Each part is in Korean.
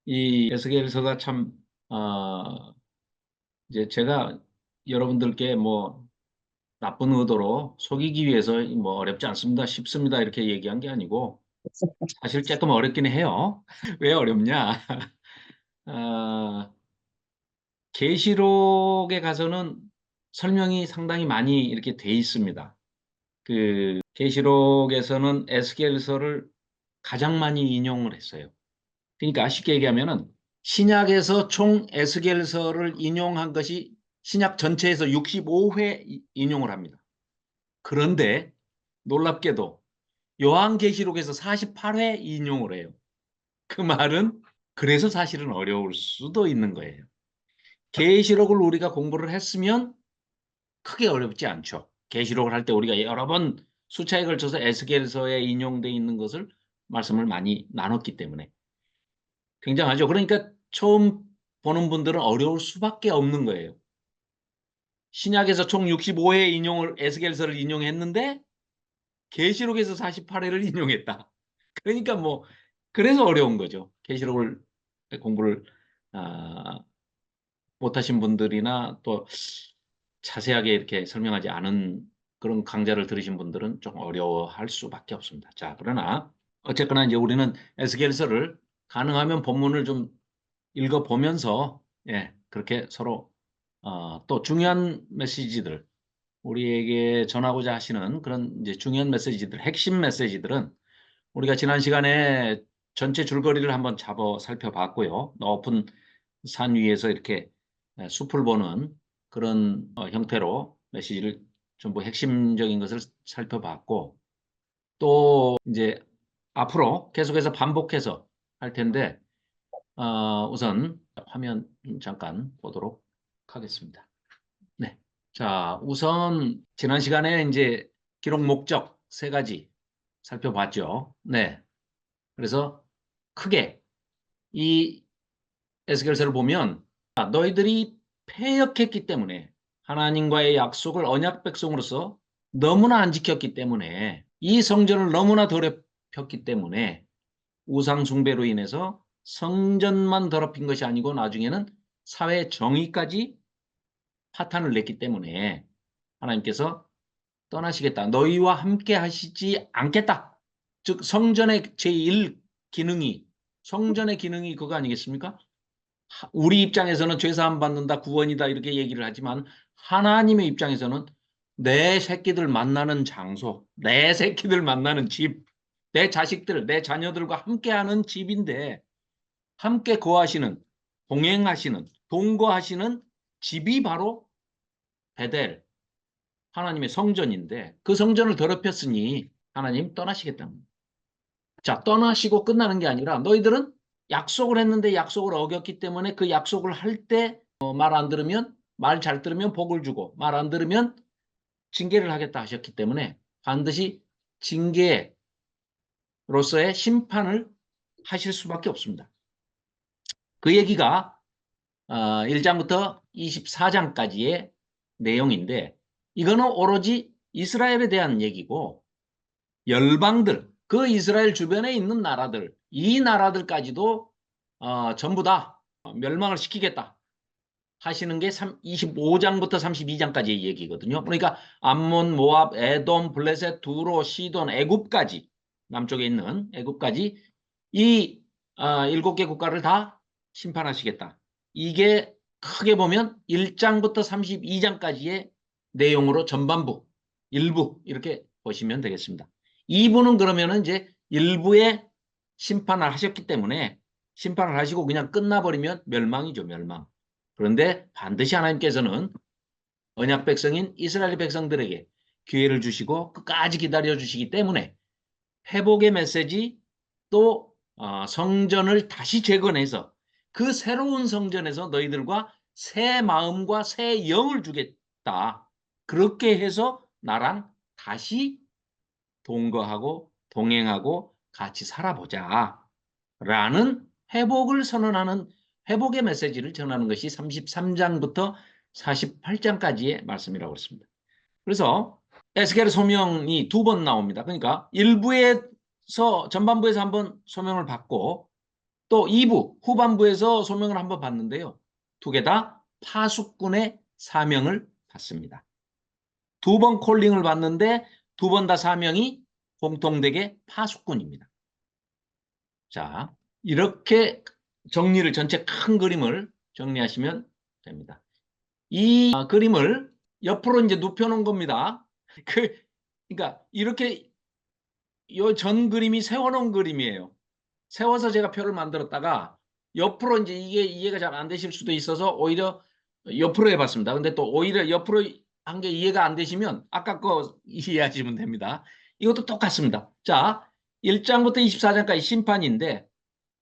이 에스겔서가 참, 어, 이제 제가 여러분들께 뭐 나쁜 의도로 속이기 위해서 뭐 어렵지 않습니다, 쉽습니다 이렇게 얘기한 게 아니고 사실 조금 어렵긴 해요. 왜 어렵냐? 어, 계시록에 가서는 설명이 상당히 많이 이렇게 돼 있습니다. 그 계시록에서는 에스겔서를 가장 많이 인용을 했어요. 그러니까 쉽게 얘기하면은 신약에서 총 에스겔서를 인용한 것이 신약 전체에서 65회 인용을 합니다. 그런데 놀랍게도 요한계시록에서 48회 인용을 해요. 그 말은 그래서 사실은 어려울 수도 있는 거예요. 계시록을 우리가 공부를 했으면 크게 어렵지 않죠. 계시록을 할 때 우리가 여러 번 수차에 걸쳐서 에스겔서에 인용되어 있는 것을 말씀을 많이 나눴기 때문에 굉장하죠. 그러니까 처음 보는 분들은 어려울 수밖에 없는 거예요. 신약에서 총 65회 인용을 에스겔서를 인용했는데 계시록에서 48회를 인용했다. 그러니까 뭐 그래서 어려운 거죠. 계시록을 공부를 아, 못하신 분들이나 또 자세하게 이렇게 설명하지 않은 그런 강좌를 들으신 분들은 좀 어려워할 수밖에 없습니다. 자, 그러나 어쨌거나 이제 우리는 에스겔서를 가능하면 본문을 좀 읽어보면서 그렇게 서로 또 중요한 메시지들 우리에게 전하고자 하시는 그런 이제 중요한 메시지들, 핵심 메시지들은 우리가 지난 시간에 전체 줄거리를 한번 잡아 살펴봤고요. 높은 산 위에서 이렇게 숲을 보는 그런 형태로 메시지를 전부 핵심적인 것을 살펴봤고 또 이제 앞으로 계속해서 반복해서 할 텐데 우선 화면 잠깐 보도록 하겠습니다. 네. 자, 우선 지난 시간에 이제 기록 목적 세 가지 살펴봤죠. 네. 그래서 크게 이 에스겔서를 보면 너희들이 패역했기 때문에 하나님과의 약속을 언약 백성으로서 너무나 안 지켰기 때문에 이 성전을 너무나 더럽혔기 때문에 우상 숭배로 인해서 성전만 더럽힌 것이 아니고 나중에는 사회 정의까지 파탄을 냈기 때문에 하나님께서 떠나시겠다. 너희와 함께 하시지 않겠다. 즉 성전의 제1 기능이 성전의 기능이 그거 아니겠습니까? 우리 입장에서는 죄사함 받는다, 구원이다 이렇게 얘기를 하지만 하나님의 입장에서는 내 새끼들 만나는 장소, 내 새끼들 만나는 집, 내 자식들, 내 자녀들과 함께하는 집인데 함께 거하시는, 동행하시는, 동거하시는 집이 바로 베델, 하나님의 성전인데 그 성전을 더럽혔으니 하나님 떠나시겠다는 거예요. 자, 떠나시고 끝나는 게 아니라 너희들은 약속을 했는데 약속을 어겼기 때문에 그 약속을 할 때 말 안 들으면 말 잘 들으면 복을 주고 말 안 들으면 징계를 하겠다 하셨기 때문에 반드시 징계로서의 심판을 하실 수밖에 없습니다. 그 얘기가 1장부터 24장까지의 내용인데 이거는 오로지 이스라엘에 대한 얘기고 열방들, 그 이스라엘 주변에 있는 나라들, 이 나라들까지도 전부 다 멸망을 시키겠다 하시는 게 25장부터 32장까지의 얘기거든요. 그러니까 암몬, 모압, 에돔, 블레셋, 두로, 시돈, 애굽까지 남쪽에 있는 애굽까지 이 7개 국가를 다 심판하시겠다. 이게 크게 보면 1장부터 32장까지의 내용으로 전반부, 일부 이렇게 보시면 되겠습니다. 2부는 그러면은 이제 일부의 심판을 하셨기 때문에 심판을 하시고 그냥 끝나버리면 멸망이죠, 멸망. 그런데 반드시 하나님께서는 언약 백성인 이스라엘 백성들에게 기회를 주시고 끝까지 기다려 주시기 때문에 회복의 메시지 또 성전을 다시 재건해서 그 새로운 성전에서 너희들과 새 마음과 새 영을 주겠다. 그렇게 해서 나랑 다시 동거하고 동행하고 같이 살아보자. 라는 회복을 선언하는 회복의 메시지를 전하는 것이 33장부터 48장까지의 말씀이라고 했습니다. 그래서 에스겔의 소명이 두 번 나옵니다. 그러니까 일부에서 전반부에서 한번 소명을 받고 또 2부 후반부에서 소명을 한번 받는데요. 두 개 다 파수꾼의 사명을 받습니다. 두 번 콜링을 받는데 두 번 다 사명이 공통되게 파수꾼입니다. 자, 이렇게 정리를 전체 큰 그림을 정리하시면 됩니다. 이 그림을 옆으로 이제 눕혀놓은 겁니다. 그러니까 이렇게 요 전 그림이 세워놓은 그림이에요. 세워서 제가 표를 만들었다가 옆으로 이제 이게 이해가 잘 안 되실 수도 있어서 오히려 옆으로 해봤습니다. 근데 또 오히려 옆으로 한 게 이해가 안 되시면 아까 거 이해하시면 됩니다. 이것도 똑같습니다. 자, 1장부터 24장까지 심판인데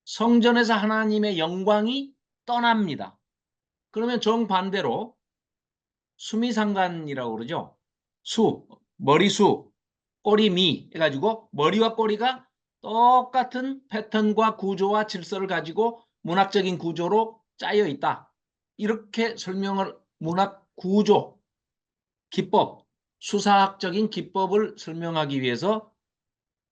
성전에서 하나님의 영광이 떠납니다. 그러면 정반대로 수미상관이라고 그러죠. 머리수, 꼬리미 해가지고 머리와 꼬리가 똑같은 패턴과 구조와 질서를 가지고 문학적인 구조로 짜여 있다. 이렇게 설명을 문학 구조, 기법, 수사학적인 기법을 설명하기 위해서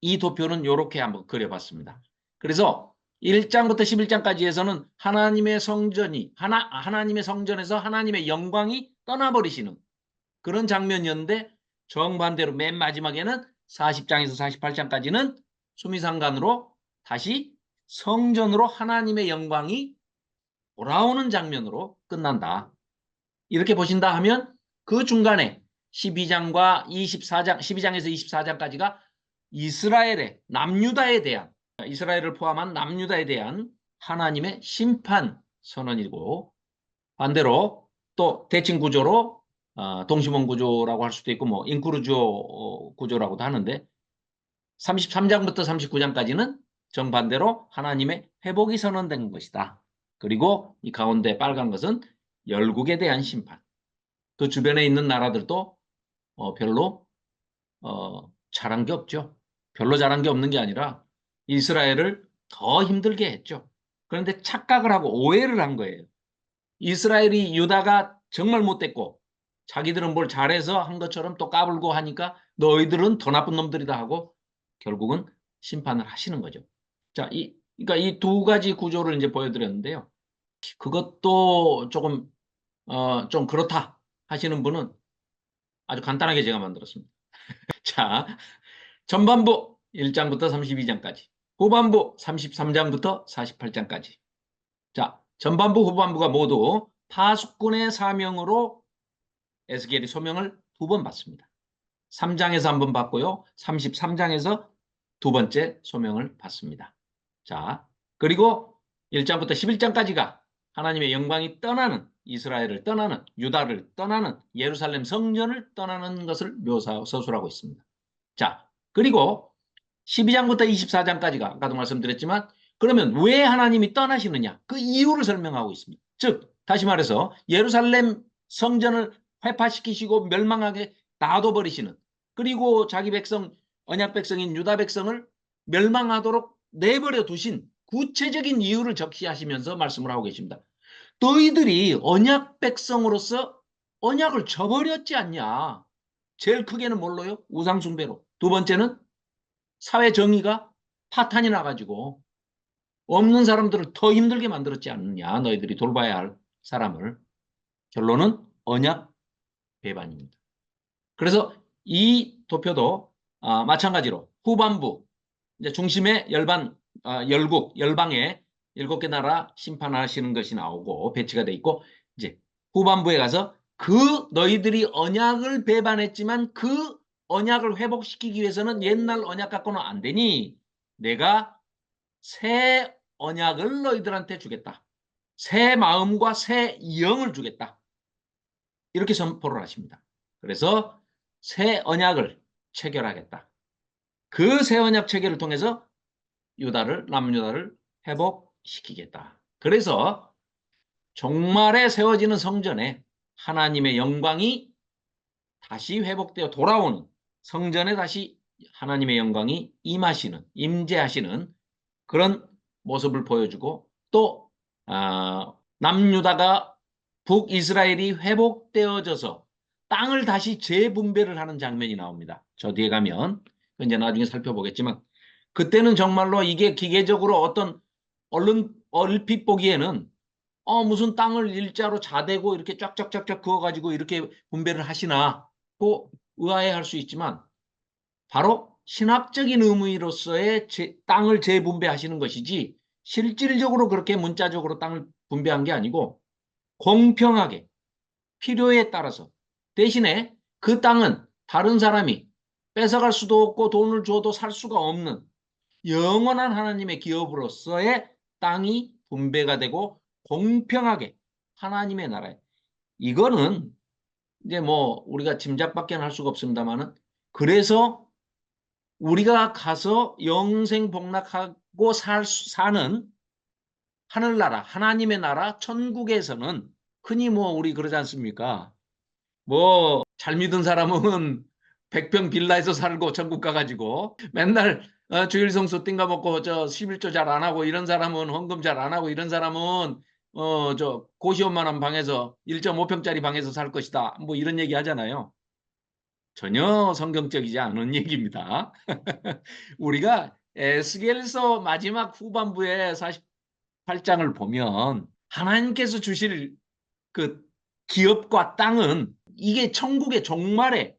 이 도표는 이렇게 한번 그려봤습니다. 그래서 1장부터 11장까지에서는 하나님의 성전이 하나님의 성전에서 하나님의 영광이 떠나버리시는 그런 장면이었는데 정반대로 맨 마지막에는 40장에서 48장까지는 수미상관으로 다시 성전으로 하나님의 영광이 돌아오는 장면으로 끝난다. 이렇게 보신다 하면 그 중간에 12장과 24장, 12장에서 24장까지가 이스라엘의 남유다에 대한 이스라엘을 포함한 남유다에 대한 하나님의 심판 선언이고 반대로 또 대칭 구조로 동심원 구조라고 할 수도 있고 뭐 인크루즈오 구조라고도 하는데 33장부터 39장까지는 정반대로 하나님의 회복이 선언된 것이다. 그리고 이 가운데 빨간 것은 열국에 대한 심판. 그 주변에 있는 나라들도 별로 잘한 게 없죠. 별로 잘한 게 없는 게 아니라 이스라엘을 더 힘들게 했죠. 그런데 착각을 하고 오해를 한 거예요. 이스라엘이 유다가 정말 못됐고 자기들은 뭘 잘해서 한 것처럼 또 까불고 하니까 너희들은 더 나쁜 놈들이다 하고 결국은 심판을 하시는 거죠. 자, 그러니까 이 두 가지 구조를 이제 보여드렸는데요. 그것도 조금 좀 그렇다 하시는 분은 아주 간단하게 제가 만들었습니다. 자, 전반부 1장부터 32장까지, 후반부 33장부터 48장까지. 자, 전반부, 후반부가 모두 파수꾼의 사명으로 에스겔이 소명을 두 번 받습니다. 3장에서 한 번 받고요. 33장에서 두 번째 소명을 받습니다. 자, 그리고 1장부터 11장까지가 하나님의 영광이 떠나는 이스라엘을 떠나는 유다를 떠나는 예루살렘 성전을 떠나는 것을 서술하고 있습니다. 자, 그리고 12장부터 24장까지가 아까도 말씀드렸지만 그러면 왜 하나님이 떠나시느냐 그 이유를 설명하고 있습니다. 즉 다시 말해서 예루살렘 성전을 회파시키시고 멸망하게 놔둬버리시는 그리고 자기 백성 언약 백성인 유다 백성을 멸망하도록 내버려 두신 구체적인 이유를 적시하시면서 말씀을 하고 계십니다. 너희들이 언약 백성으로서 언약을 저버렸지 않냐. 제일 크게는 뭘로요? 우상숭배로. 두 번째는 사회 정의가 파탄이 나가지고 없는 사람들을 더 힘들게 만들었지 않느냐. 너희들이 돌봐야 할 사람을. 결론은 언약 배반입니다. 그래서 이 도표도 마찬가지로 후반부 이제 중심에 열국, 열방의 7개 나라 심판하시는 것이 나오고 배치가 돼 있고 이제 후반부에 가서 그 너희들이 언약을 배반했지만 그 언약을 회복시키기 위해서는 옛날 언약 갖고는 안 되니 내가 새 언약을 너희들한테 주겠다. 새 마음과 새 영을 주겠다. 이렇게 선포를 하십니다. 그래서 새 언약을 체결하겠다. 그 새 언약 체결을 통해서 남유다를 회복시키겠다. 그래서 종말에 세워지는 성전에 하나님의 영광이 다시 회복되어 돌아오는 성전에 다시 하나님의 영광이 임재하시는 그런 모습을 보여주고 또 남유다가 북이스라엘이 회복되어져서 땅을 다시 재분배를 하는 장면이 나옵니다. 저 뒤에 가면 이제 나중에 살펴보겠지만 그때는 정말로 이게 기계적으로 어떤 얼핏 보기에는 무슨 땅을 일자로 자대고 이렇게 쫙쫙쫙쫙 그어가지고 이렇게 분배를 하시나고 의아해할 수 있지만 바로 신학적인 의미로서의 땅을 재분배하시는 것이지 실질적으로 그렇게 문자적으로 땅을 분배한 게 아니고 공평하게 필요에 따라서 대신에 그 땅은 다른 사람이 뺏어갈 수도 없고 돈을 줘도 살 수가 없는 영원한 하나님의 기업으로서의 땅이 분배가 되고 공평하게 하나님의 나라에 이거는 이제 뭐 우리가 짐작밖에 할 수가 없습니다만은 그래서 우리가 가서 영생 복락하고 사는 하늘나라 하나님의 나라 천국에서는 흔히 뭐 우리 그러지 않습니까? 뭐 잘 믿은 사람은 백평 빌라에서 살고 천국 가가지고 맨날 주일 성수 띵가 먹고 저 11조 잘 안 하고 이런 사람은 헌금 잘 안 하고 이런 사람은 저 고시원만한 방에서 1.5평짜리 방에서 살 것이다. 뭐 이런 얘기 하잖아요. 전혀 성경적이지 않은 얘기입니다. 우리가 에스겔서 마지막 후반부에 48장을 보면 하나님께서 주실 그 기업과 땅은 이게 천국의 종말에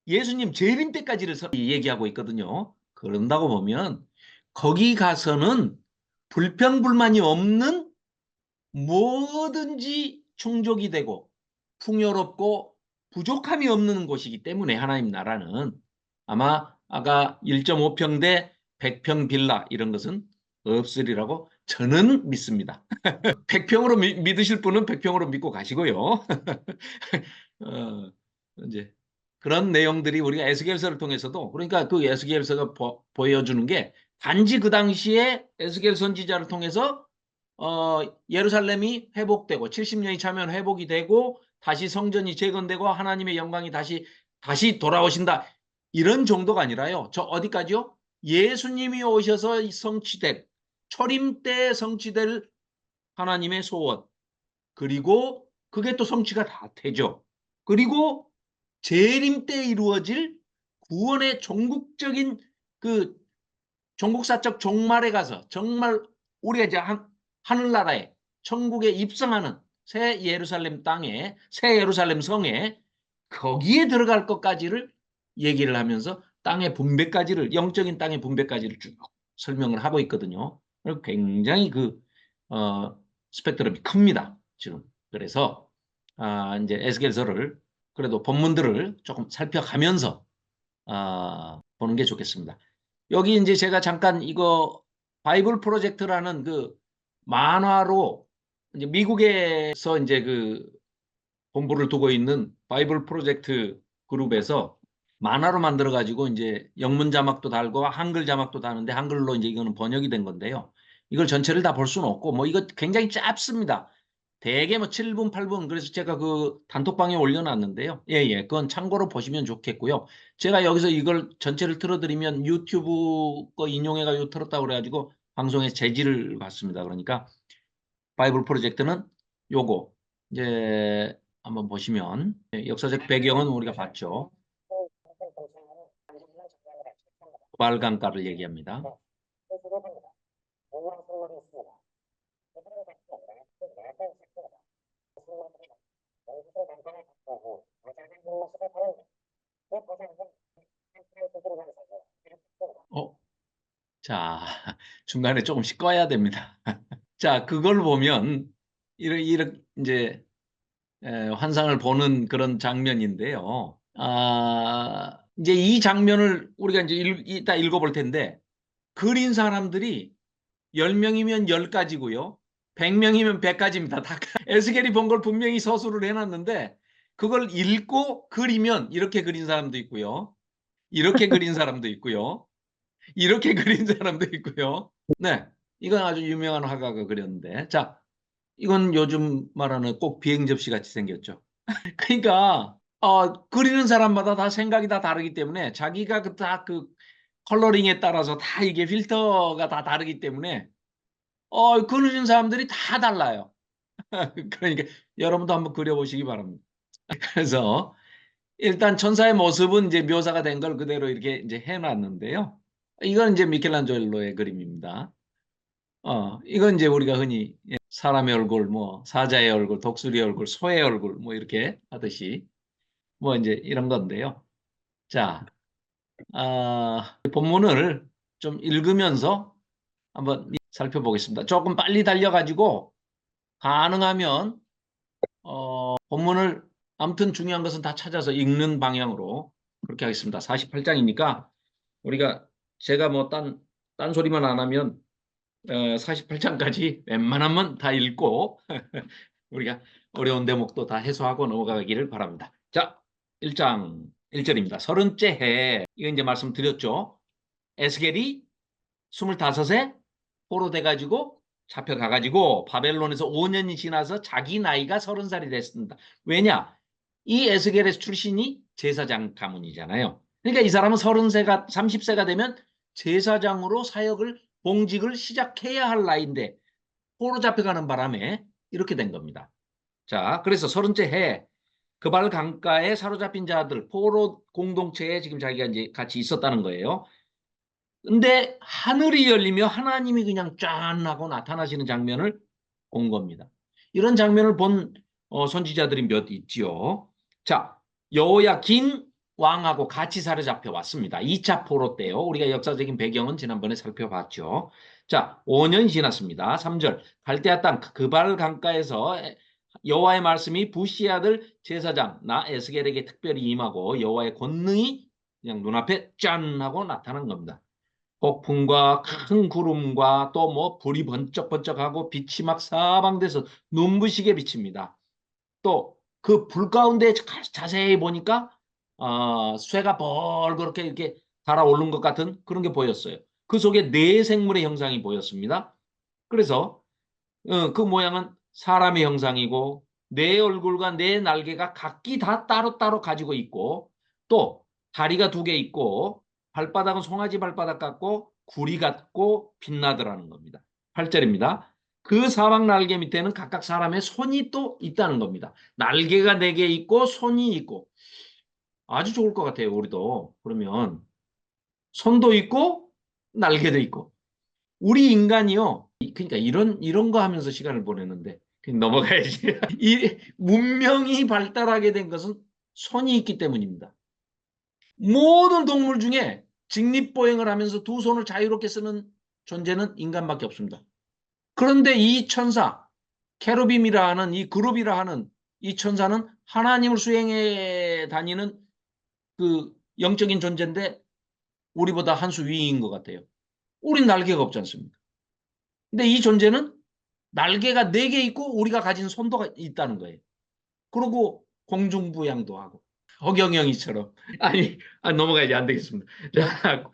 예수님 재림 때까지를 얘기하고 있거든요. 그런다고 보면 거기 가서는 불평불만이 없는 뭐든지 충족이 되고 풍요롭고 부족함이 없는 곳이기 때문에 하나님 나라는 아마 아까 1.5평 대 100평 빌라 이런 것은 없으리라고 저는 믿습니다. 100평으로 믿으실 분은 100평으로 믿고 가시고요. 어, 이제 그런 내용들이 우리가 에스겔서를 통해서도 그러니까 그 에스겔서가 보여주는 게 단지 그 당시에 에스겔 선지자를 통해서 예루살렘이 회복되고 70년이 차면 회복이 되고 다시 성전이 재건되고 하나님의 영광이 다시 돌아오신다. 이런 정도가 아니라요. 저 어디까지요? 예수님이 오셔서 성취될 초림 때 성취될 하나님의 소원. 그리고 그게 또 성취가 다 되죠. 그리고 재림 때 이루어질 구원의 종국적인 그 종국사적 종말에 가서 정말 우리가 이제 하늘나라에 천국에 입성하는 새 예루살렘 땅에 새 예루살렘 성에 거기에 들어갈 것까지를 얘기를 하면서 땅의 분배까지를 영적인 땅의 분배까지를 쭉 설명을 하고 있거든요. 굉장히 그 스펙트럼이 큽니다. 지금 그래서 이제 에스겔서를 그래도 본문들을 조금 살펴가면서 보는 게 좋겠습니다. 여기 이제 제가 잠깐 이거 바이블 프로젝트라는 그 만화로 이제 미국에서 이제 그 본부를 두고 있는 바이블 프로젝트 그룹에서 만화로 만들어 가지고 이제 영문 자막도 달고 한글 자막도 다는데 한글로 이제 이거는 번역이 된 건데요. 이걸 전체를 다 볼 수는 없고 뭐 이거 굉장히 짧습니다. 대개 뭐 7분, 8분. 그래서 제가 그 단톡방에 올려놨는데요. 예, 예. 그건 참고로 보시면 좋겠고요. 제가 여기서 이걸 전체를 틀어드리면 유튜브 거 인용해가지고 틀었다고 그래가지고 방송에 제지를 받습니다. 그러니까 바이블 프로젝트는 요거 이제 한번 보시면 역사적 배경은 우리가 봤죠. 말강가를 얘기합니다. 어, 자, 중간에 조금씩 꺼야 됩니다. 자, 그걸 보면 이렇게 이제 환상을 보는 그런 장면인데요. 이제 이 장면을 우리가 이제 이따 읽어볼 텐데 그린 사람들이 10명이면 10가지고요. 100명이면 100가지입니다. 다 에스겔이 본 걸 분명히 서술을 해놨는데 그걸 읽고 그리면 이렇게 그린 사람도 있고요. 이렇게 그린 사람도 있고요. 이렇게 그린 사람도 있고요. 네, 이건 아주 유명한 화가가 그렸는데 자, 이건 요즘 말하는 꼭 비행 접시 같이 생겼죠. 그러니까 그리는 사람마다 다 생각이 다 다르기 때문에 자기가 다 그 컬러링에 따라서 다 이게 필터가 다 다르기 때문에 그리는 사람들이 다 달라요. 그러니까 여러분도 한번 그려보시기 바랍니다. 그래서 일단 천사의 모습은 이제 묘사가 된 걸 그대로 이렇게 이제 해놨는데요. 이건 이제 미켈란젤로의 그림입니다. 이건 이제 우리가 흔히 사람의 얼굴, 뭐 사자의 얼굴, 독수리의 얼굴, 소의 얼굴, 뭐 이렇게 하듯이 뭐 이제 이런 건데요. 자, 본문을 좀 읽으면서 한번 살펴보겠습니다. 조금 빨리 달려가지고 가능하면 본문을 아무튼 중요한 것은 다 찾아서 읽는 방향으로 그렇게 하겠습니다. 48장이니까 우리가 제가 뭐 딴소리만 안 하면 48장까지 웬만하면 다 읽고 우리가 어려운 대목도 다 해소하고 넘어가기를 바랍니다. 자, 1장 1절입니다. 30째 해, 이거 이제 말씀드렸죠. 에스겔이 25세 포로돼가지고 잡혀가가지고 바벨론에서 5년이 지나서 자기 나이가 30살이 됐습니다. 왜냐? 이 에스겔의 출신이 제사장 가문이잖아요. 그러니까 이 사람은 30세가 되면 제사장으로 사역을 봉직을 시작해야 할 나이인데 포로 잡혀가는 바람에 이렇게 된 겁니다. 자, 그래서 30째 해 그발 강가에 사로잡힌 자들 포로 공동체에 지금 자기가 이제 같이 있었다는 거예요. 근데 하늘이 열리며 하나님이 그냥 짠 하고 나타나시는 장면을 본 겁니다. 이런 장면을 본 선지자들이 몇 있지요. 자, 여호야긴 왕하고 같이 사로잡혀 왔습니다. 2차 포로 때요. 우리가 역사적인 배경은 지난번에 살펴봤죠. 자, 5년이 지났습니다. 3절 갈대아 땅 그발 강가에서 여호와의 말씀이 부시 아들 제사장 나 에스겔에게 특별히 임하고 여호와의 권능이 그냥 눈앞에 짠 하고 나타난 겁니다. 폭풍과 큰 구름과 또 뭐 불이 번쩍번쩍하고 빛이 막 사방돼서 눈부시게 비칩니다. 또 그 불 가운데 자세히 보니까 쇠가 벌겋게 이렇게 달아오른 것 같은 그런 게 보였어요. 그 속에 네 생물의 형상이 보였습니다. 그래서 그 모양은 사람의 형상이고 네 얼굴과 네 날개가 각기 다 따로따로 가지고 있고 또 다리가 두 개 있고 발바닥은 송아지 발바닥 같고 구리 같고 빛나더라는 겁니다. 8절입니다. 그 사방 날개 밑에는 각각 사람의 손이 또 있다는 겁니다. 날개가 네 개 있고 손이 있고 아주 좋을 것 같아요. 우리도 그러면 손도 있고 날개도 있고 우리 인간이요. 그러니까 이런 거 하면서 시간을 보내는데 넘어가야지. 이 문명이 발달하게 된 것은 손이 있기 때문입니다. 모든 동물 중에 직립보행을 하면서 두 손을 자유롭게 쓰는 존재는 인간밖에 없습니다. 그런데 이 천사, 케루빔이라 하는 이 그룹이라 하는 이 천사는 하나님을 수행해 다니는 그 영적인 존재인데 우리보다 한 수 위인 것 같아요. 우린 날개가 없지 않습니까? 근데 이 존재는 날개가 4개 있고 우리가 가진 손도 있다는 거예요. 그리고 공중부양도 하고 허경영이처럼 넘어가야지 안 되겠습니다. 자,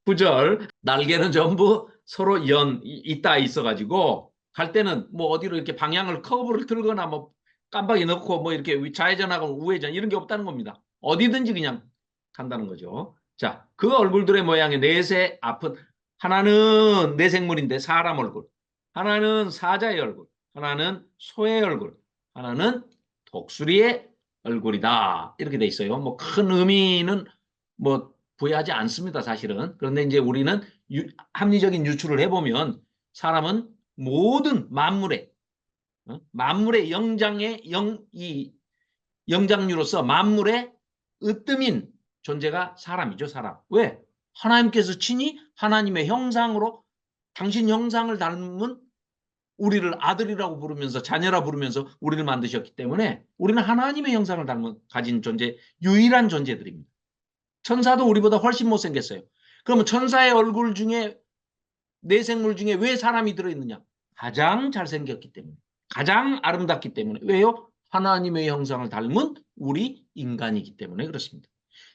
9절 날개는 전부 서로 있다 있어가지고 갈 때는 뭐 어디로 이렇게 방향을 커브를 틀거나 뭐 깜빡이 넣고 뭐 이렇게 좌회전하고 우회전 이런 게 없다는 겁니다. 어디든지 그냥 간다는 거죠. 자, 그 얼굴들의 모양이 넷의 앞은 하나는 내생물인데 사람 얼굴, 하나는 사자의 얼굴, 하나는 소의 얼굴, 하나는 독수리의 얼굴이다. 이렇게 돼 있어요. 뭐 큰 의미는 뭐 부여하지 않습니다, 사실은. 그런데 이제 우리는 합리적인 유추를 해보면 사람은 모든 만물의 이 영장류로서 만물의 으뜸인 존재가 사람이죠, 사람. 왜? 하나님께서 친히 하나님의 형상으로 당신 형상을 닮은 우리를 아들이라고 부르면서 자녀라 부르면서 우리를 만드셨기 때문에 우리는 하나님의 형상을 가진 존재, 유일한 존재들입니다. 천사도 우리보다 훨씬 못생겼어요. 그러면 천사의 얼굴 중에 네 생물 중에 왜 사람이 들어있느냐? 가장 잘생겼기 때문에, 가장 아름답기 때문에. 왜요? 하나님의 형상을 닮은 우리 인간이기 때문에 그렇습니다.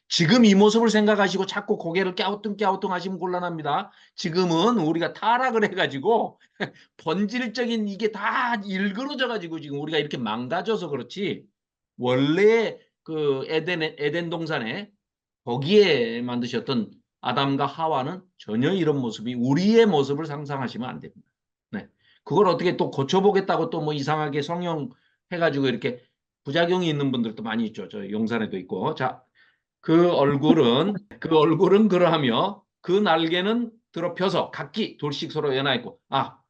지금 이 모습을 생각하시고 자꾸 고개를 갸우뚱 하시면 곤란합니다. 지금은 우리가 타락을 해가지고 본질적인 이게 다 일그러져가지고 지금 우리가 이렇게 망가져서 그렇지 원래 그 에덴 동산에 거기에 만드셨던 아담과 하와는 전혀 이런 모습이 우리의 모습을 상상하시면 안 됩니다. 네. 그걸 어떻게 또 고쳐보겠다고 또 뭐 이상하게 성형해가지고 이렇게 부작용이 있는 분들도 많이 있죠. 저 용산에도 있고. 자, 그 얼굴은 그러하며 그 날개는 드러펴서 각기 돌씩 서로 연하 있고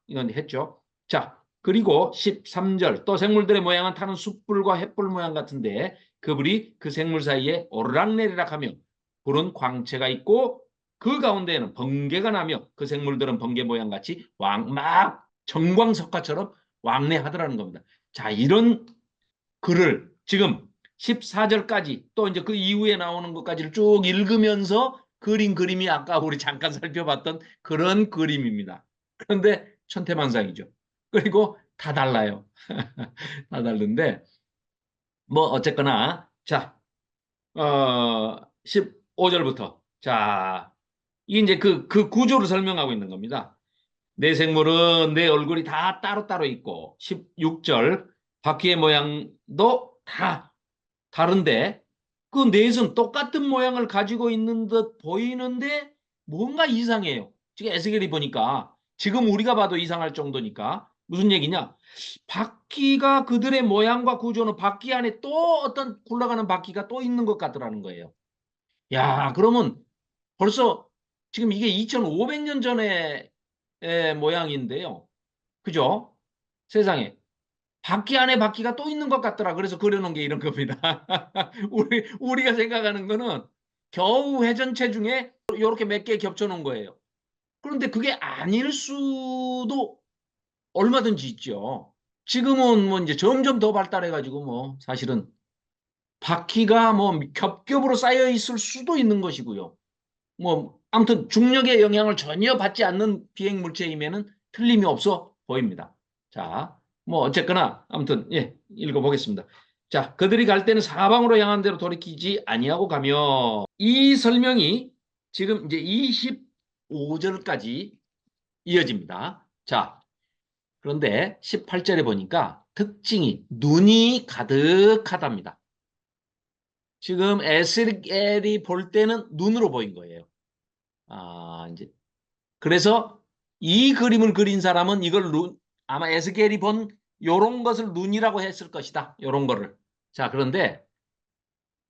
이건 했죠. 자, 그리고 13절 또 생물들의 모양은 타는 숯불과 횃불 모양 같은데 그 불이 그 생물 사이에 오르락내리락하며 불은 광채가 있고 그 가운데에는 번개가 나며 그 생물들은 번개 모양 같이 막 정광석화처럼 왕래하더라는 겁니다. 자, 이런 글을 지금 14절까지 또 이제 그 이후에 나오는 것까지를 쭉 읽으면서 그린 그림이 아까 우리 잠깐 살펴봤던 그런 그림입니다. 그런데 천태만상이죠. 그리고 다 달라요. 다 다른데 뭐 어쨌거나 자, 15절부터 자, 이 이제 그 구조를 설명하고 있는 겁니다. 내 생물은 내 얼굴이 다 따로따로 있고 16절 바퀴의 모양도 다 다른데 그 넷은 똑같은 모양을 가지고 있는 듯 보이는데 뭔가 이상해요. 지금 에스겔이 보니까 지금 우리가 봐도 이상할 정도니까 무슨 얘기냐? 바퀴가 그들의 모양과 구조는 바퀴 안에 또 어떤 굴러가는 바퀴가 또 있는 것 같더라는 거예요. 야, 그러면 벌써 지금 이게 2500년 전의 모양인데요. 그죠? 세상에. 바퀴 안에 바퀴가 또 있는 것 같더라. 그래서 그려놓은 게 이런 겁니다. 우리가 생각하는 거는 겨우 회전체 중에 이렇게 몇 개 겹쳐놓은 거예요. 그런데 그게 아닐 수도 얼마든지 있죠. 지금은 뭐 이제 점점 더 발달해가지고 뭐 사실은 바퀴가 뭐 겹겹으로 쌓여 있을 수도 있는 것이고요. 뭐 아무튼 중력의 영향을 전혀 받지 않는 비행 물체임에는 틀림이 없어 보입니다. 자, 뭐 어쨌거나 아무튼 예, 읽어보겠습니다. 자, 그들이 갈 때는 사방으로 향한 대로 돌이키지 아니하고 가며 이 설명이 지금 이제 25절까지 이어집니다. 자, 그런데 18절에 보니까 특징이 눈이 가득하답니다. 지금 에스겔이 볼 때는 눈으로 보인 거예요. 아, 이제 그래서 이 그림을 그린 사람은 이걸 아마 에스겔이 본 요런 것을 눈이라고 했을 것이다. 요런 거를. 자, 그런데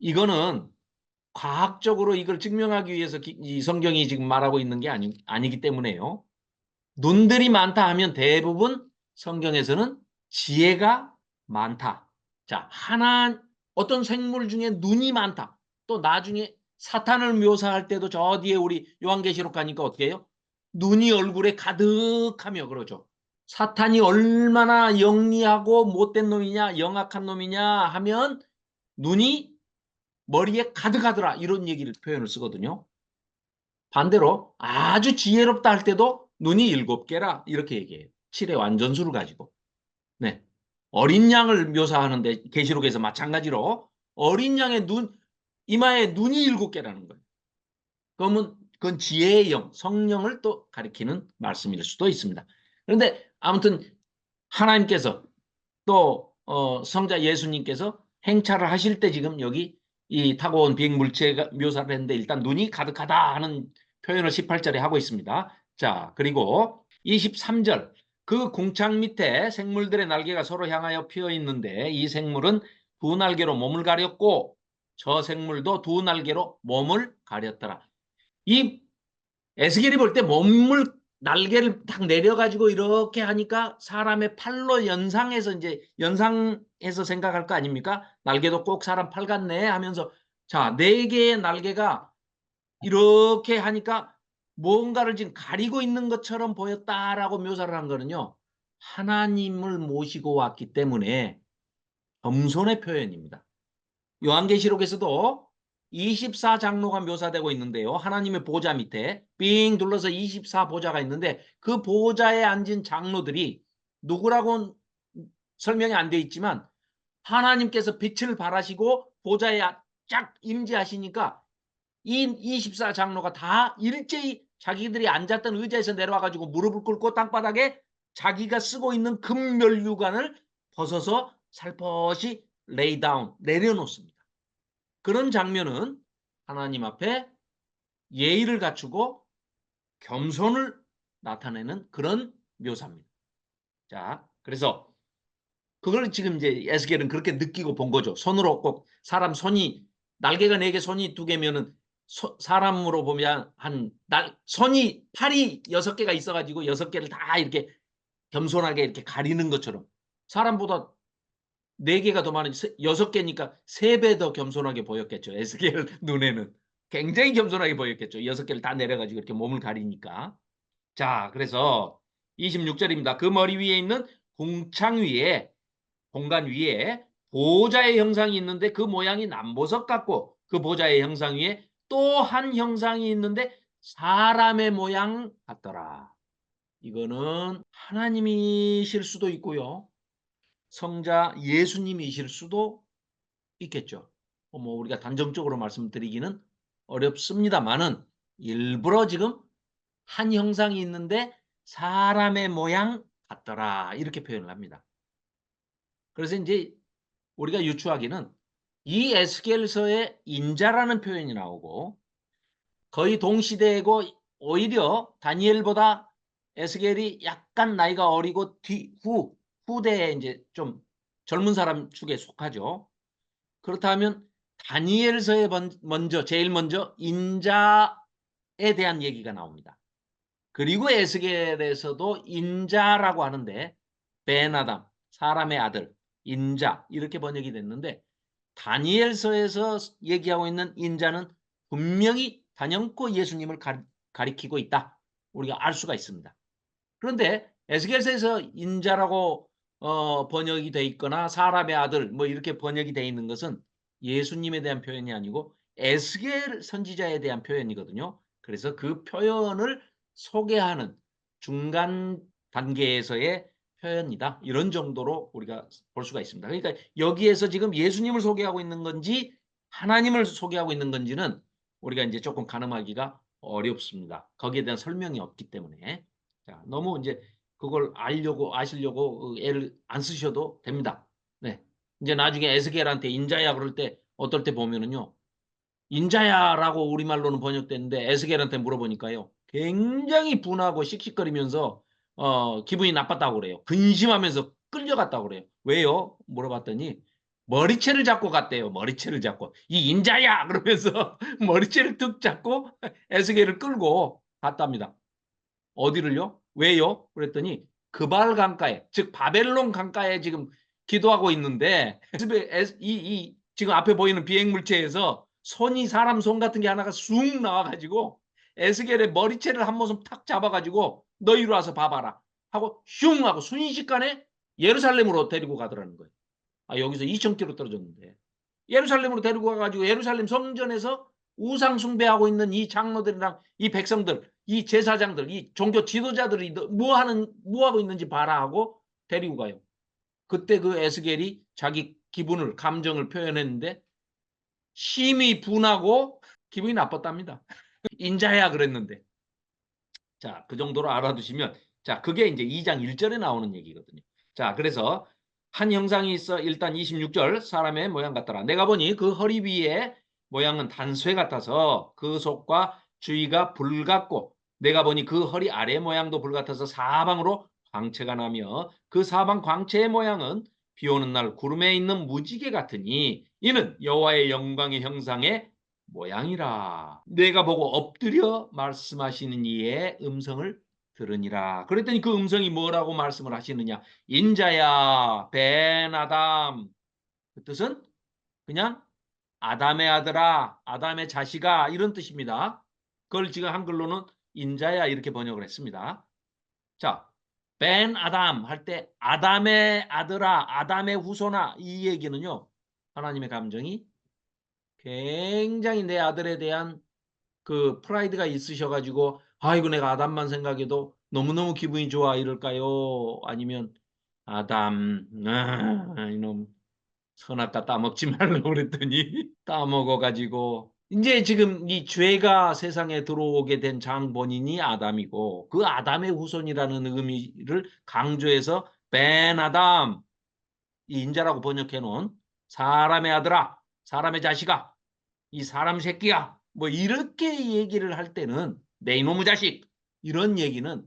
이거는 과학적으로 이걸 증명하기 위해서 이 성경이 지금 말하고 있는 게 아니기 때문에요. 눈들이 많다 하면 대부분 성경에서는 지혜가 많다. 자, 어떤 생물 중에 눈이 많다. 또 나중에 사탄을 묘사할 때도 저 뒤에 우리 요한계시록 가니까 어떻게 해요? 눈이 얼굴에 가득하며 그러죠. 사탄이 얼마나 영리하고 못된 놈이냐, 영악한 놈이냐 하면 눈이 머리에 가득하더라. 이런 얘기를 표현을 쓰거든요. 반대로 아주 지혜롭다 할 때도 눈이 7개라 이렇게 얘기해요. 7의 완전수를 가지고. 네. 어린 양을 묘사하는데 계시록에서 마찬가지로 어린 양의 이마에 눈이 7개라는 거예요. 그러면 그건 지혜의 영, 성령을 또 가리키는 말씀일 수도 있습니다. 그런데 아무튼 하나님께서 또 성자 예수님께서 행차를 하실 때 지금 여기 이 타고 온 비행 물체가 묘사를 했는데 일단 눈이 가득하다 하는 표현을 18절에 하고 있습니다. 자, 그리고 23절 그 궁창 밑에 생물들의 날개가 서로 향하여 피어 있는데 이 생물은 두 날개로 몸을 가렸고 저 생물도 두 날개로 몸을 가렸더라. 이 에스겔이 볼 때 몸을 날개를 딱 내려가지고 이렇게 하니까 사람의 팔로 연상해서 이제 연상해서 생각할 거 아닙니까? 날개도 꼭 사람 팔 같네 하면서 자, 4개의 날개가 이렇게 하니까 뭔가를 지금 가리고 있는 것처럼 보였다라고 묘사를 한 거는요. 하나님을 모시고 왔기 때문에 겸손의 표현입니다. 요한계시록에서도 24장로가 묘사되고 있는데요. 하나님의 보좌 밑에 삥 둘러서 24보좌가 있는데 그 보좌에 앉은 장로들이 누구라고는 설명이 안 돼 있지만 하나님께서 빛을 발하시고 보좌에 쫙 임재하시니까 이 24장로가 다 일제히 자기들이 앉았던 의자에서 내려와가지고 무릎을 꿇고 땅바닥에 자기가 쓰고 있는 금면류관을 벗어서 살포시 레이다운 내려놓습니다. 그런 장면은 하나님 앞에 예의를 갖추고 겸손을 나타내는 그런 묘사입니다. 자, 그래서 그걸 지금 이제 에스겔은 그렇게 느끼고 본 거죠. 손으로 꼭 사람 손이 날개가 4개, 손이 2개면은 사람으로 보면 손이 팔이 6개가 있어가지고 6개를 다 이렇게 겸손하게 이렇게 가리는 것처럼 사람보다 4개가 더 많은 6개니까 3배 더 겸손하게 보였겠죠. 에스겔 눈에는. 굉장히 겸손하게 보였겠죠. 6개를 다 내려가지고 이렇게 몸을 가리니까. 자, 그래서 26절입니다. 그 머리 위에 있는 궁창 위에, 공간 위에 보좌의 형상이 있는데 그 모양이 남보석 같고 그 보좌의 형상 위에 또 한 형상이 있는데 사람의 모양 같더라. 이거는 하나님이실 수도 있고요. 성자 예수님이실 수도 있겠죠. 뭐 우리가 단정적으로 말씀드리기는 어렵습니다만은 일부러 지금 한 형상이 있는데 사람의 모양 같더라 이렇게 표현을 합니다. 그래서 이제 우리가 유추하기는 이 에스겔서에 인자라는 표현이 나오고 거의 동시대이고 오히려 다니엘보다 에스겔이 약간 나이가 어리고 후대에 이제 좀 젊은 사람 축에 속하죠. 그렇다면 다니엘서에 제일 먼저 인자에 대한 얘기가 나옵니다. 그리고 에스겔에서도 인자라고 하는데 베나담, 사람의 아들, 인자 이렇게 번역이 됐는데 다니엘서에서 얘기하고 있는 인자는 분명히 단연코 예수님을 가리키고 있다. 우리가 알 수가 있습니다. 그런데 에스겔서에서 인자라고 번역이 돼 있거나 사람의 아들 뭐 이렇게 번역이 돼 있는 것은 예수님에 대한 표현이 아니고 에스겔 선지자에 대한 표현이거든요. 그래서 그 표현을 소개하는 중간 단계에서의 표현이다. 이런 정도로 우리가 볼 수가 있습니다. 그러니까 여기에서 지금 예수님을 소개하고 있는 건지 하나님을 소개하고 있는 건지는 우리가 이제 조금 가늠하기가 어렵습니다. 거기에 대한 설명이 없기 때문에. 자, 너무 이제 그걸 아시려고 애를 안 쓰셔도 됩니다. 네. 이제 나중에 에스겔한테 인자야 그럴 때 어떨 때 보면은요. 인자야라고 우리말로는 번역됐는데 에스겔한테 물어보니까요. 굉장히 분하고 씩씩거리면서 기분이 나빴다고 그래요. 근심하면서 끌려갔다고 그래요. 왜요? 물어봤더니 머리채를 잡고 갔대요. 머리채를 잡고. 이 인자야 그러면서 머리채를 툭 잡고 에스겔을 끌고 갔답니다. 어디를요? 왜요? 그랬더니 그발 강가에, 즉 바벨론 강가에 지금 기도하고 있는데 지금 앞에 보이는 비행물체에서 사람 손 같은 게 하나가 쑥 나와가지고 에스겔의 머리채를 한 모습 탁 잡아가지고 너 이리 와서 봐봐라 하고 슝 하고 순식간에 예루살렘으로 데리고 가더라는 거예요. 아, 여기서 2,000km 떨어졌는데 예루살렘으로 데리고 가가지고 예루살렘 성전에서 우상 숭배하고 있는 이 장로들이랑 이 백성들, 이 제사장들, 이 종교 지도자들이 뭐 하고 있는지 봐라 하고 데리고 가요. 그때 그 에스겔이 자기 기분을, 감정을 표현했는데 심히 분하고 기분이 나빴답니다. 인자야 그랬는데. 자, 그 정도로 알아두시면, 자, 그게 이제 2장 1절에 나오는 얘기거든요. 자, 그래서 한 형상이 있어 일단 26절 사람의 모양 같더라. 내가 보니 그 허리 위에 모양은 단쇠 같아서 그 속과 주위가 불 같고 내가 보니 그 허리 아래 모양도 불 같아서 사방으로 광채가 나며 그 사방 광채의 모양은 비 오는 날 구름에 있는 무지개 같으니 이는 여호와의 영광의 형상의 모양이라. 내가 보고 엎드려 말씀하시는 이의 음성을 들으니라. 그랬더니 그 음성이 뭐라고 말씀을 하시느냐. 인자야 벤 아담. 그 뜻은 그냥 아담의 아들아, 아담의 자식아 이런 뜻입니다. 그걸 지금 한글로는 인자야 이렇게 번역을 했습니다. 자, 벤 아담 할 때 아담의 아들아, 아담의 후손아 이 얘기는요. 하나님의 감정이 굉장히 내 아들에 대한 그 프라이드가 있으셔가지고 아이고 내가 아담만 생각해도 너무너무 기분이 좋아 이럴까요? 아니면 아담 이놈 선악과 따먹지 말라고 그랬더니 따먹어가지고 이제 지금 이 죄가 세상에 들어오게 된 장본인이 아담이고 그 아담의 후손이라는 의미를 강조해서 벤 아담 이 인자라고 번역해 놓은 사람의 아들아 사람의 자식아 이 사람 새끼야 뭐 이렇게 얘기를 할 때는 내 이놈의 자식 이런 얘기는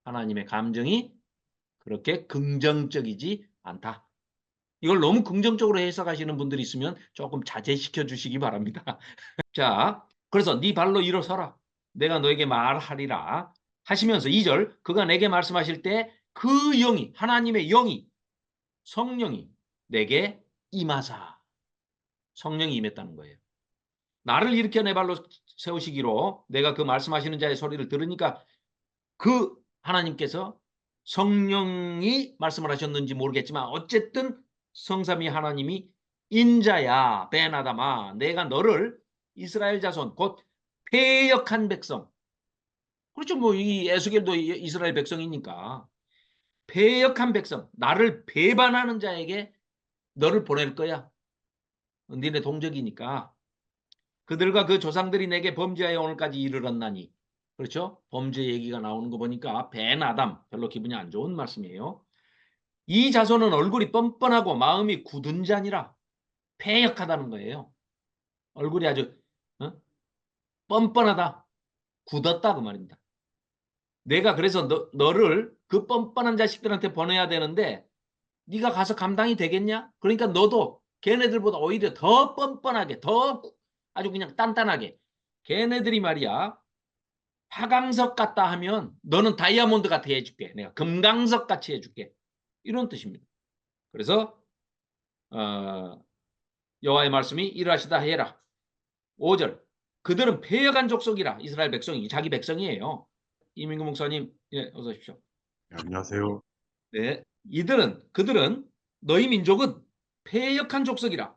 하나님의 감정이 그렇게 긍정적이지 않다. 이걸 너무 긍정적으로 해석하시는 분들이 있으면 조금 자제시켜 주시기 바랍니다. 자, 그래서 네 발로 일어서라. 내가 너에게 말하리라. 하시면서 2절 그가 내게 말씀하실 때 그 영이, 하나님의 영이, 성령이 내게 임하사. 성령이 임했다는 거예요. 나를 일으켜 내 발로 세우시기로 내가 그 말씀하시는 자의 소리를 들으니까 그 하나님께서 성령이 말씀을 하셨는지 모르겠지만 어쨌든 성삼위 하나님이 인자야 베나다마 내가 너를 이스라엘 자손 곧 패역한 백성, 그렇죠. 뭐 이 에스겔도 이스라엘 백성이니까 패역한 백성, 나를 배반하는 자에게 너를 보낼 거야. 니네 동족이니까. 그들과 그 조상들이 내게 범죄하여 오늘까지 이르렀나니. 그렇죠? 범죄 얘기가 나오는 거 보니까 벤아담, 별로 기분이 안 좋은 말씀이에요. 이 자손은 얼굴이 뻔뻔하고 마음이 굳은 자니라. 패역하다는 거예요. 얼굴이 아주 뻔뻔하다, 굳었다 그 말입니다. 내가 그래서 너를 그 뻔뻔한 자식들한테 보내야 되는데 네가 가서 감당이 되겠냐? 그러니까 너도 걔네들보다 오히려 더 뻔뻔하게, 더 아주 그냥 단단하게, 걔네들이 말이야 화강석 같다 하면 너는 다이아몬드 같이 해줄게. 내가 금강석 같이 해줄게. 이런 뜻입니다. 그래서 여호와의 말씀이 이러하시다 해라. 5절. 그들은 패역한 족속이라. 이스라엘 백성이 자기 백성이에요. 이민구 목사님, 예, 어서 오십시오. 네, 안녕하세요. 네, 그들은 너희 민족은 패역한 족속이라.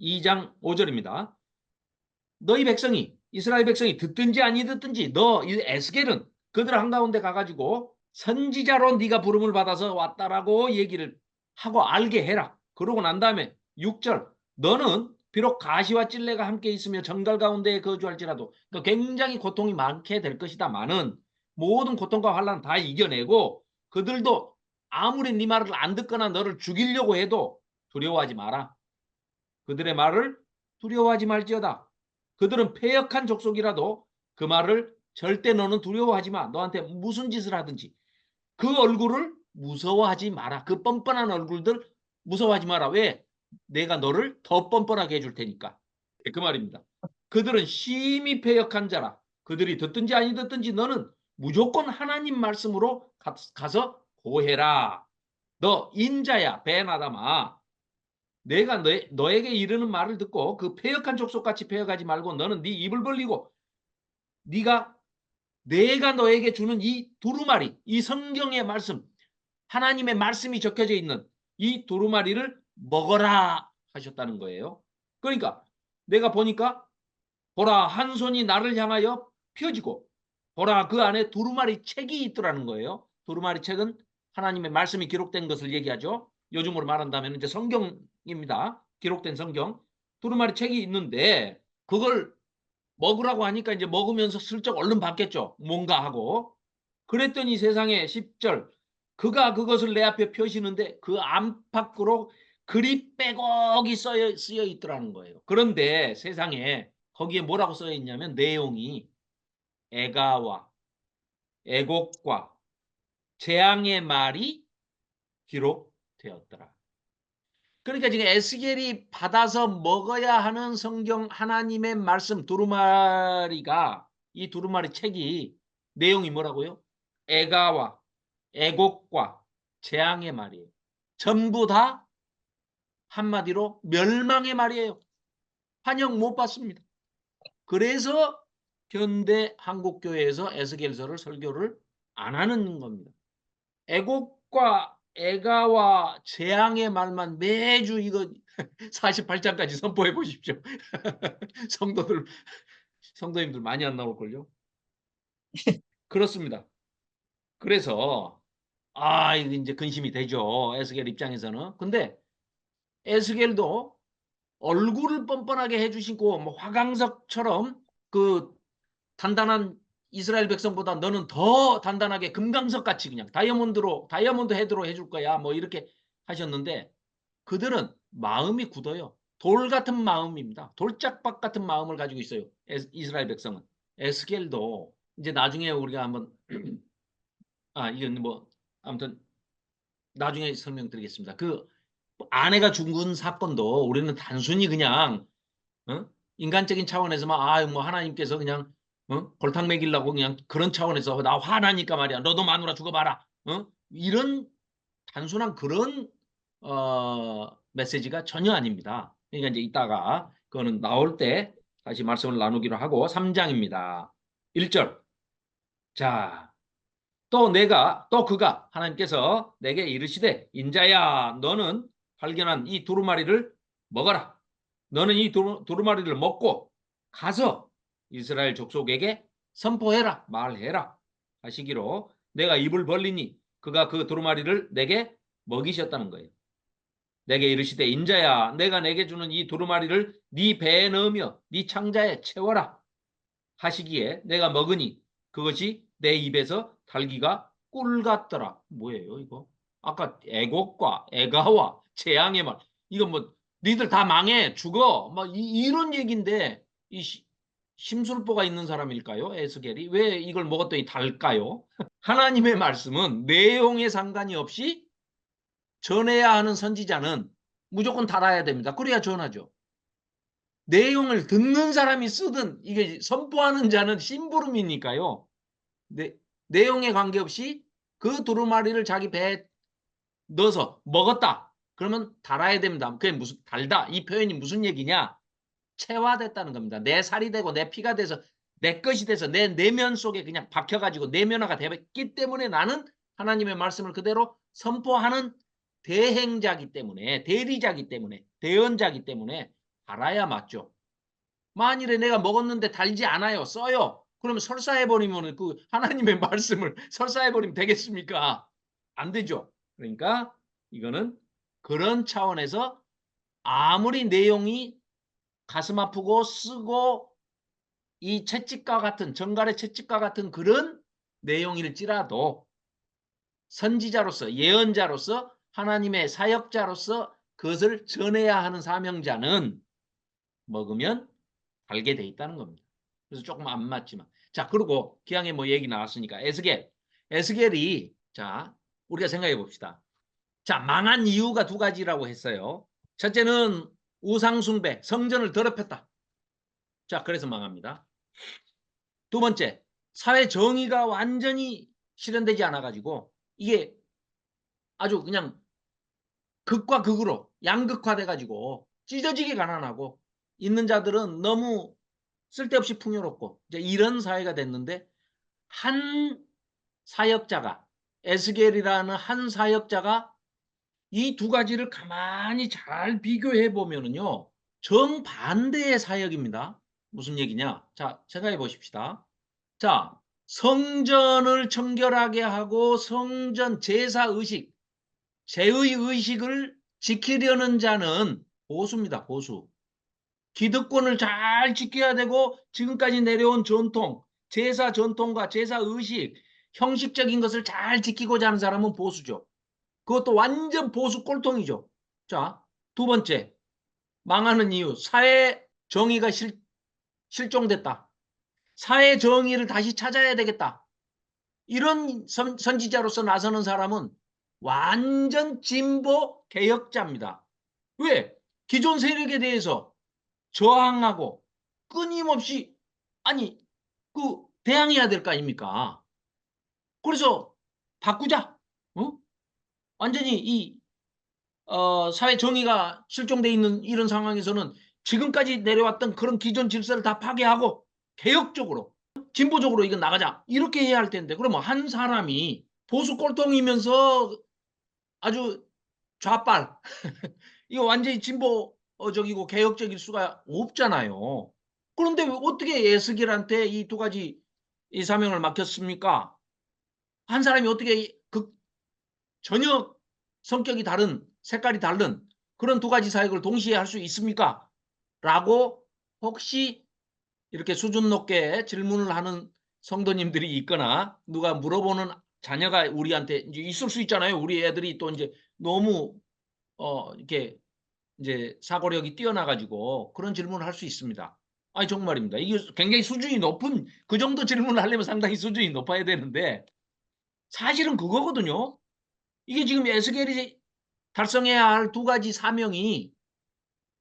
2장 5절입니다. 너희 백성이, 이스라엘 백성이 듣든지 아니 듣든지 너 에스겔은 그들 한가운데 가가지고 선지자로 네가 부름을 받아서 왔다라고 얘기를 하고 알게 해라. 그러고 난 다음에 6절. 너는 비록 가시와 찔레가 함께 있으며 정갈 가운데에 거주할지라도 그러니까 굉장히 고통이 많게 될 것이다마는 모든 고통과 환난 다 이겨내고 그들도 아무리 네 말을 안 듣거나 너를 죽이려고 해도 두려워하지 마라. 그들의 말을 두려워하지 말지어다. 그들은 패역한 족속이라도 그 말을 절대 너는 두려워하지 마. 너한테 무슨 짓을 하든지 그 얼굴을 무서워하지 마라. 그 뻔뻔한 얼굴들 무서워하지 마라. 왜? 내가 너를 더 뻔뻔하게 해줄 테니까. 그 말입니다. 그들은 심히 패역한 자라. 그들이 듣든지 아니 듣든지 너는 무조건 하나님 말씀으로 가서 고해라. 너 인자야 베나다마. 내가 너에게 이르는 말을 듣고 그 패역한 족속같이 패역하지 말고 너는 네 입을 벌리고 내가 너에게 주는 이 두루마리, 이 성경의 말씀, 하나님의 말씀이 적혀져 있는 이 두루마리를 먹어라 하셨다는 거예요. 그러니까 내가 보니까 보라 한 손이 나를 향하여 펴지고 보라 그 안에 두루마리 책이 있더라는 거예요. 두루마리 책은 하나님의 말씀이 기록된 것을 얘기하죠. 요즘으로 말한다면 이제 성경입니다. 기록된 성경. 두루마리 책이 있는데 그걸 먹으라고 하니까 이제 먹으면서 슬쩍 얼른 받겠죠. 뭔가 하고. 그랬더니 세상에 10절 그가 그것을 내 앞에 펴시는데 그 안팎으로 글이 빼곡이 쓰여 있더라는 거예요. 그런데 세상에 거기에 뭐라고 쓰여 있냐면 내용이 애가와 애곡과 재앙의 말이 기록되었더라. 그러니까 지금 에스겔이 받아서 먹어야 하는 성경 하나님의 말씀 두루마리가 이 두루마리 책이 내용이 뭐라고요? 애가와 애곡과 재앙의 말이에요. 전부 다 한마디로 멸망의 말이에요. 환영 못 받습니다. 그래서 현대 한국교회에서 에스겔서를 설교를 안 하는 겁니다. 애곡과 애가와 재앙의 말만 매주 이거 48장까지 선포해 보십시오. 성도님들 많이 안 나올걸요? 그렇습니다. 그래서 이제 근심이 되죠. 에스겔 입장에서는. 근데 에스겔도 얼굴을 뻔뻔하게 해주시고 뭐 화강석처럼 그 단단한 이스라엘 백성보다 너는 더 단단하게 금강석 같이 그냥 다이아몬드 헤드로 해줄 거야 뭐 이렇게 하셨는데 그들은 마음이 굳어요. 돌 같은 마음입니다. 돌짝박 같은 마음을 가지고 있어요. 이스라엘 백성은. 에스겔도 이제 나중에 우리가 한번 이건 뭐 아무튼 나중에 설명드리겠습니다. 그 아내가 죽은 사건도 우리는 단순히 그냥 인간적인 차원에서만 뭐 하나님께서 그냥 골탕 먹이려고 그냥 그런 차원에서 나 화나니까 말이야. 너도 마누라 죽어봐라. 이런 단순한 그런 메시지가 전혀 아닙니다. 그러니까 이제 이따가 그거는 나올 때 다시 말씀을 나누기로 하고 3장입니다. 1절. 자, 또 그가 하나님께서 내게 이르시되 인자야 너는 발견한 이 두루마리를 먹어라. 너는 이 두루마리를 먹고 가서 이스라엘 족속에게 선포해라. 말해라. 하시기로 내가 입을 벌리니 그가 그 두루마리를 내게 먹이셨다는 거예요. 내게 이르시되 인자야 내가 내게 주는 이 두루마리를 네 배에 넣으며 네 창자에 채워라. 하시기에 내가 먹으니 그것이 내 입에서 달기가 꿀 같더라. 뭐예요 이거? 아까 애곡과 애가와 재앙의 말. 이거 뭐 니들 다 망해 죽어. 막 이런 얘기인데 이 심술보가 있는 사람일까요? 에스겔이 왜 이걸 먹었더니 달까요? 하나님의 말씀은 내용에 상관이 없이 전해야 하는 선지자는 무조건 달아야 됩니다. 그래야 전하죠. 내용을 듣는 사람이 쓰든 이게 선포하는 자는 심부름이니까요. 내용에 관계없이 그 두루마리를 자기 배에 넣어서 먹었다. 그러면 달아야 됩니다. 그게 무슨 달다. 이 표현이 무슨 얘기냐? 체화됐다는 겁니다. 내 살이 되고 내 피가 돼서 내 것이 돼서 내 내면 속에 그냥 박혀가지고 내면화가 되었기 때문에 나는 하나님의 말씀을 그대로 선포하는 대행자기 때문에 대리자기 때문에 대언자기 때문에 달아야 맞죠. 만일에 내가 먹었는데 달지 않아요. 써요. 그러면 설사해버리면 그 하나님의 말씀을 설사해버리면 되겠습니까? 안 되죠. 그러니까 이거는 그런 차원에서 아무리 내용이 가슴 아프고 쓰고 이 채찍과 같은 정갈의 채찍과 같은 그런 내용일지라도 선지자로서 예언자로서 하나님의 사역자로서 그것을 전해야 하는 사명자는 먹으면 달게 돼 있다는 겁니다. 그래서 조금 안 맞지만. 자, 그리고 기왕에 뭐 얘기 나왔으니까 에스겔이 자, 우리가 생각해 봅시다. 자, 망한 이유가 두 가지라고 했어요. 첫째는 우상숭배, 성전을 더럽혔다. 자, 그래서 망합니다. 두 번째, 사회 정의가 완전히 실현되지 않아 가지고 이게 아주 그냥 극과 극으로 양극화돼 가지고 찢어지게 가난하고 있는 자들은 너무 쓸데없이 풍요롭고 이제 이런 사회가 됐는데 한 사역자가 에스겔이라는 한 사역자가 이 두 가지를 가만히 잘 비교해 보면은요 정반대의 사역입니다. 무슨 얘기냐? 자, 생각해 보십시다. 자, 성전을 청결하게 하고 성전 제사 의식, 제의 의식을 지키려는 자는 보수입니다. 보수. 기득권을 잘 지켜야 되고 지금까지 내려온 전통, 제사 전통과 제사 의식, 형식적인 것을 잘 지키고자 하는 사람은 보수죠. 그것도 완전 보수 꼴통이죠. 자, 두 번째, 망하는 이유, 사회 정의가 실종됐다. 사회 정의를 다시 찾아야 되겠다. 이런 선지자로서 나서는 사람은 완전 진보 개혁자입니다. 왜? 기존 세력에 대해서 저항하고 끊임없이 아니 그 대항해야 될 거 아닙니까? 그래서 바꾸자. 어? 완전히 이 사회 정의가 실종돼 있는 이런 상황에서는 지금까지 내려왔던 그런 기존 질서를 다 파괴하고 개혁적으로 진보적으로 이건 나가자 이렇게 해야 할 텐데 그러면 한 사람이 보수 꼴통이면서 아주 좌빨 이거 완전히 진보적이고 개혁적일 수가 없잖아요. 그런데 어떻게 예스겔한테 이 두 가지 이 사명을 맡겼습니까? 한 사람이 어떻게 전혀 성격이 다른 색깔이 다른 그런 두 가지 사역을 동시에 할 수 있습니까? 라고 혹시 이렇게 수준 높게 질문을 하는 성도님들이 있거나 누가 물어보는 자녀가 우리한테 이제 있을 수 있잖아요. 우리 애들이 또 이제 너무 이렇게 이제 사고력이 뛰어나가지고 그런 질문을 할 수 있습니다. 아니 정말입니다. 이게 굉장히 수준이 높은 그 정도 질문을 하려면 상당히 수준이 높아야 되는데 사실은 그거거든요. 이게 지금 에스겔이 달성해야 할 두 가지 사명이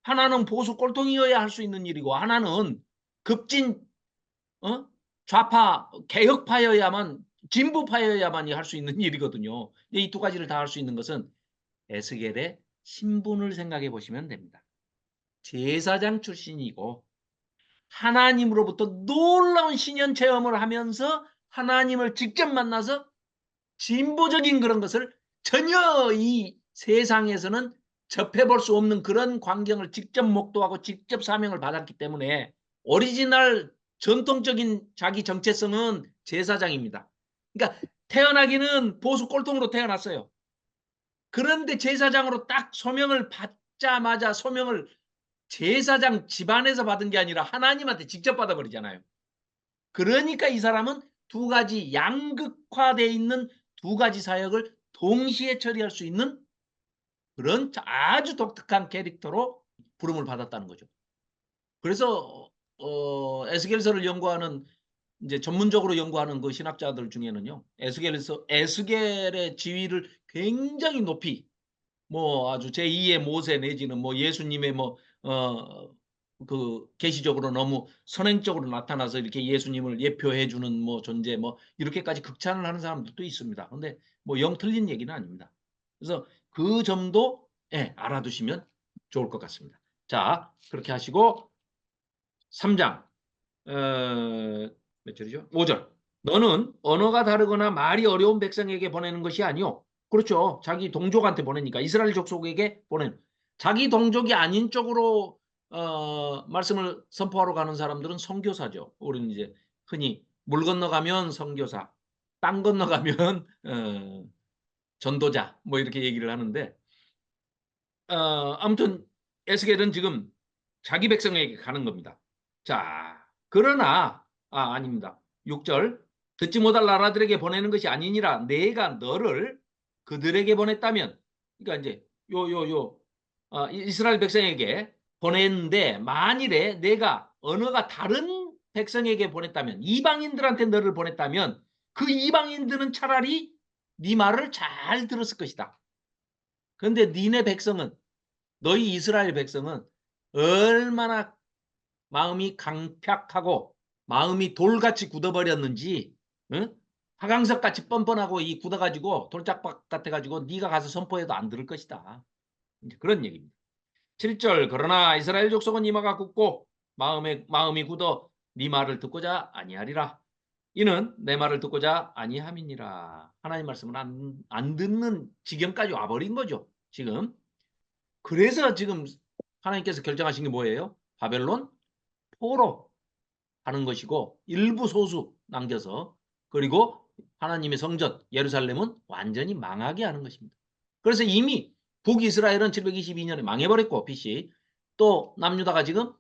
하나는 보수 꼴통이어야 할 수 있는 일이고 하나는 급진 좌파 개혁파여야만 진보파여야만이 할 수 있는 일이거든요. 이 두 가지를 다 할 수 있는 것은 에스겔의 신분을 생각해 보시면 됩니다. 제사장 출신이고 하나님으로부터 놀라운 신연 체험을 하면서 하나님을 직접 만나서 진보적인 그런 것을 전혀 이 세상에서는 접해볼 수 없는 그런 광경을 직접 목도하고 직접 사명을 받았기 때문에 오리지널 전통적인 자기 정체성은 제사장입니다. 그러니까 태어나기는 보수 꼴통으로 태어났어요. 그런데 제사장으로 딱 소명을 받자마자 소명을 제사장 집안에서 받은 게 아니라 하나님한테 직접 받아버리잖아요. 그러니까 이 사람은 두 가지 양극화되어 있는 두 가지 사역을 동시에 처리할 수 있는 그런 아주 독특한 캐릭터로 부름을 받았다는 거죠. 그래서 에스겔서를 연구하는 이제 전문적으로 연구하는 그 신학자들 중에는요, 에스겔의 지위를 굉장히 높이 뭐 아주 제2의 모세 내지는 뭐 예수님의 그 계시적으로 너무 선행적으로 나타나서 이렇게 예수님을 예표해 주는 뭐 존재 뭐 이렇게까지 극찬을 하는 사람들도 있습니다. 근데 뭐 영 틀린 얘기는 아닙니다. 그래서 그 점도 알아두시면 좋을 것 같습니다. 자, 그렇게 하시고 3장 몇 절이죠? 5절. 너는 언어가 다르거나 말이 어려운 백성에게 보내는 것이 아니오. 그렇죠. 자기 동족한테 보내니까 이스라엘 족속에게 보내는. 자기 동족이 아닌 쪽으로 말씀을 선포하러 가는 사람들은 선교사죠. 우리는 이제 흔히 물 건너가면 선교사, 땅 건너가면 전도자 뭐 이렇게 얘기를 하는데 아무튼 에스겔은 지금 자기 백성에게 가는 겁니다. 자, 그러나 아닙니다. 6절 듣지 못할 나라들에게 보내는 것이 아니니라 내가 너를 그들에게 보냈다면 그러니까 이제 이스라엘 백성에게 보냈는데 만일에 내가 언어가 다른 백성에게 보냈다면 이방인들한테 너를 보냈다면 그 이방인들은 차라리 네 말을 잘 들었을 것이다. 그런데 니네 백성은 너희 이스라엘 백성은 얼마나 마음이 강팍하고 마음이 돌같이 굳어버렸는지 응? 화강석같이 뻔뻔하고 이 굳어가지고 돌짝박 같아가지고 네가 가서 선포해도 안 들을 것이다. 이제 그런 얘기입니다. 7절 그러나 이스라엘 족속은 이마가 굳고 마음이 굳어 네 말을 듣고자 아니하리라. 이는 내 말을 듣고자 아니함이니라. 하나님 말씀을 안 듣는 지경까지 와버린 거죠. 지금. 그래서 지금 하나님께서 결정하신 게 뭐예요? 바벨론 포로 하는 것이고 일부 소수 남겨서 그리고 하나님의 성전 예루살렘은 완전히 망하게 하는 것입니다. 그래서 이미 북이스라엘은 722년에 망해버렸고 BC 또 남유다가 지금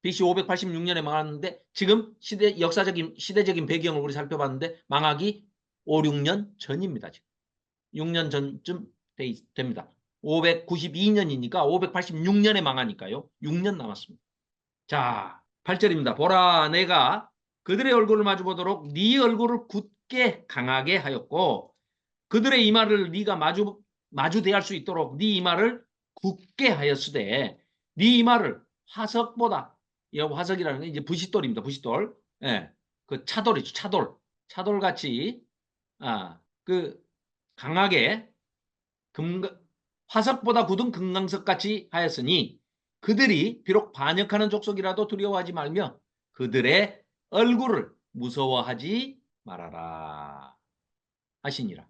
BC 586년에 망했는데 지금 시대적인 배경을 우리 살펴봤는데 망하기 5, 6년 전입니다. 지금 6년 전쯤 됩니다. 592년이니까 586년에 망하니까요. 6년 남았습니다. 자, 8절입니다. 보라 내가 그들의 얼굴을 마주보도록 네 얼굴을 굳게 강하게 하였고 그들의 이마를 네가 마주대할 수 있도록 네 이마를 굳게 하였으되 네 이마를 화석보다 화석이라는 게 이제 부싯돌입니다. 부싯돌. 예. 그 차돌이죠. 차돌같이 그 강하게 화석보다 굳은 금강석같이 하였으니 그들이 비록 반역하는 족속이라도 두려워하지 말며 그들의 얼굴을 무서워하지 말아라 하시니라.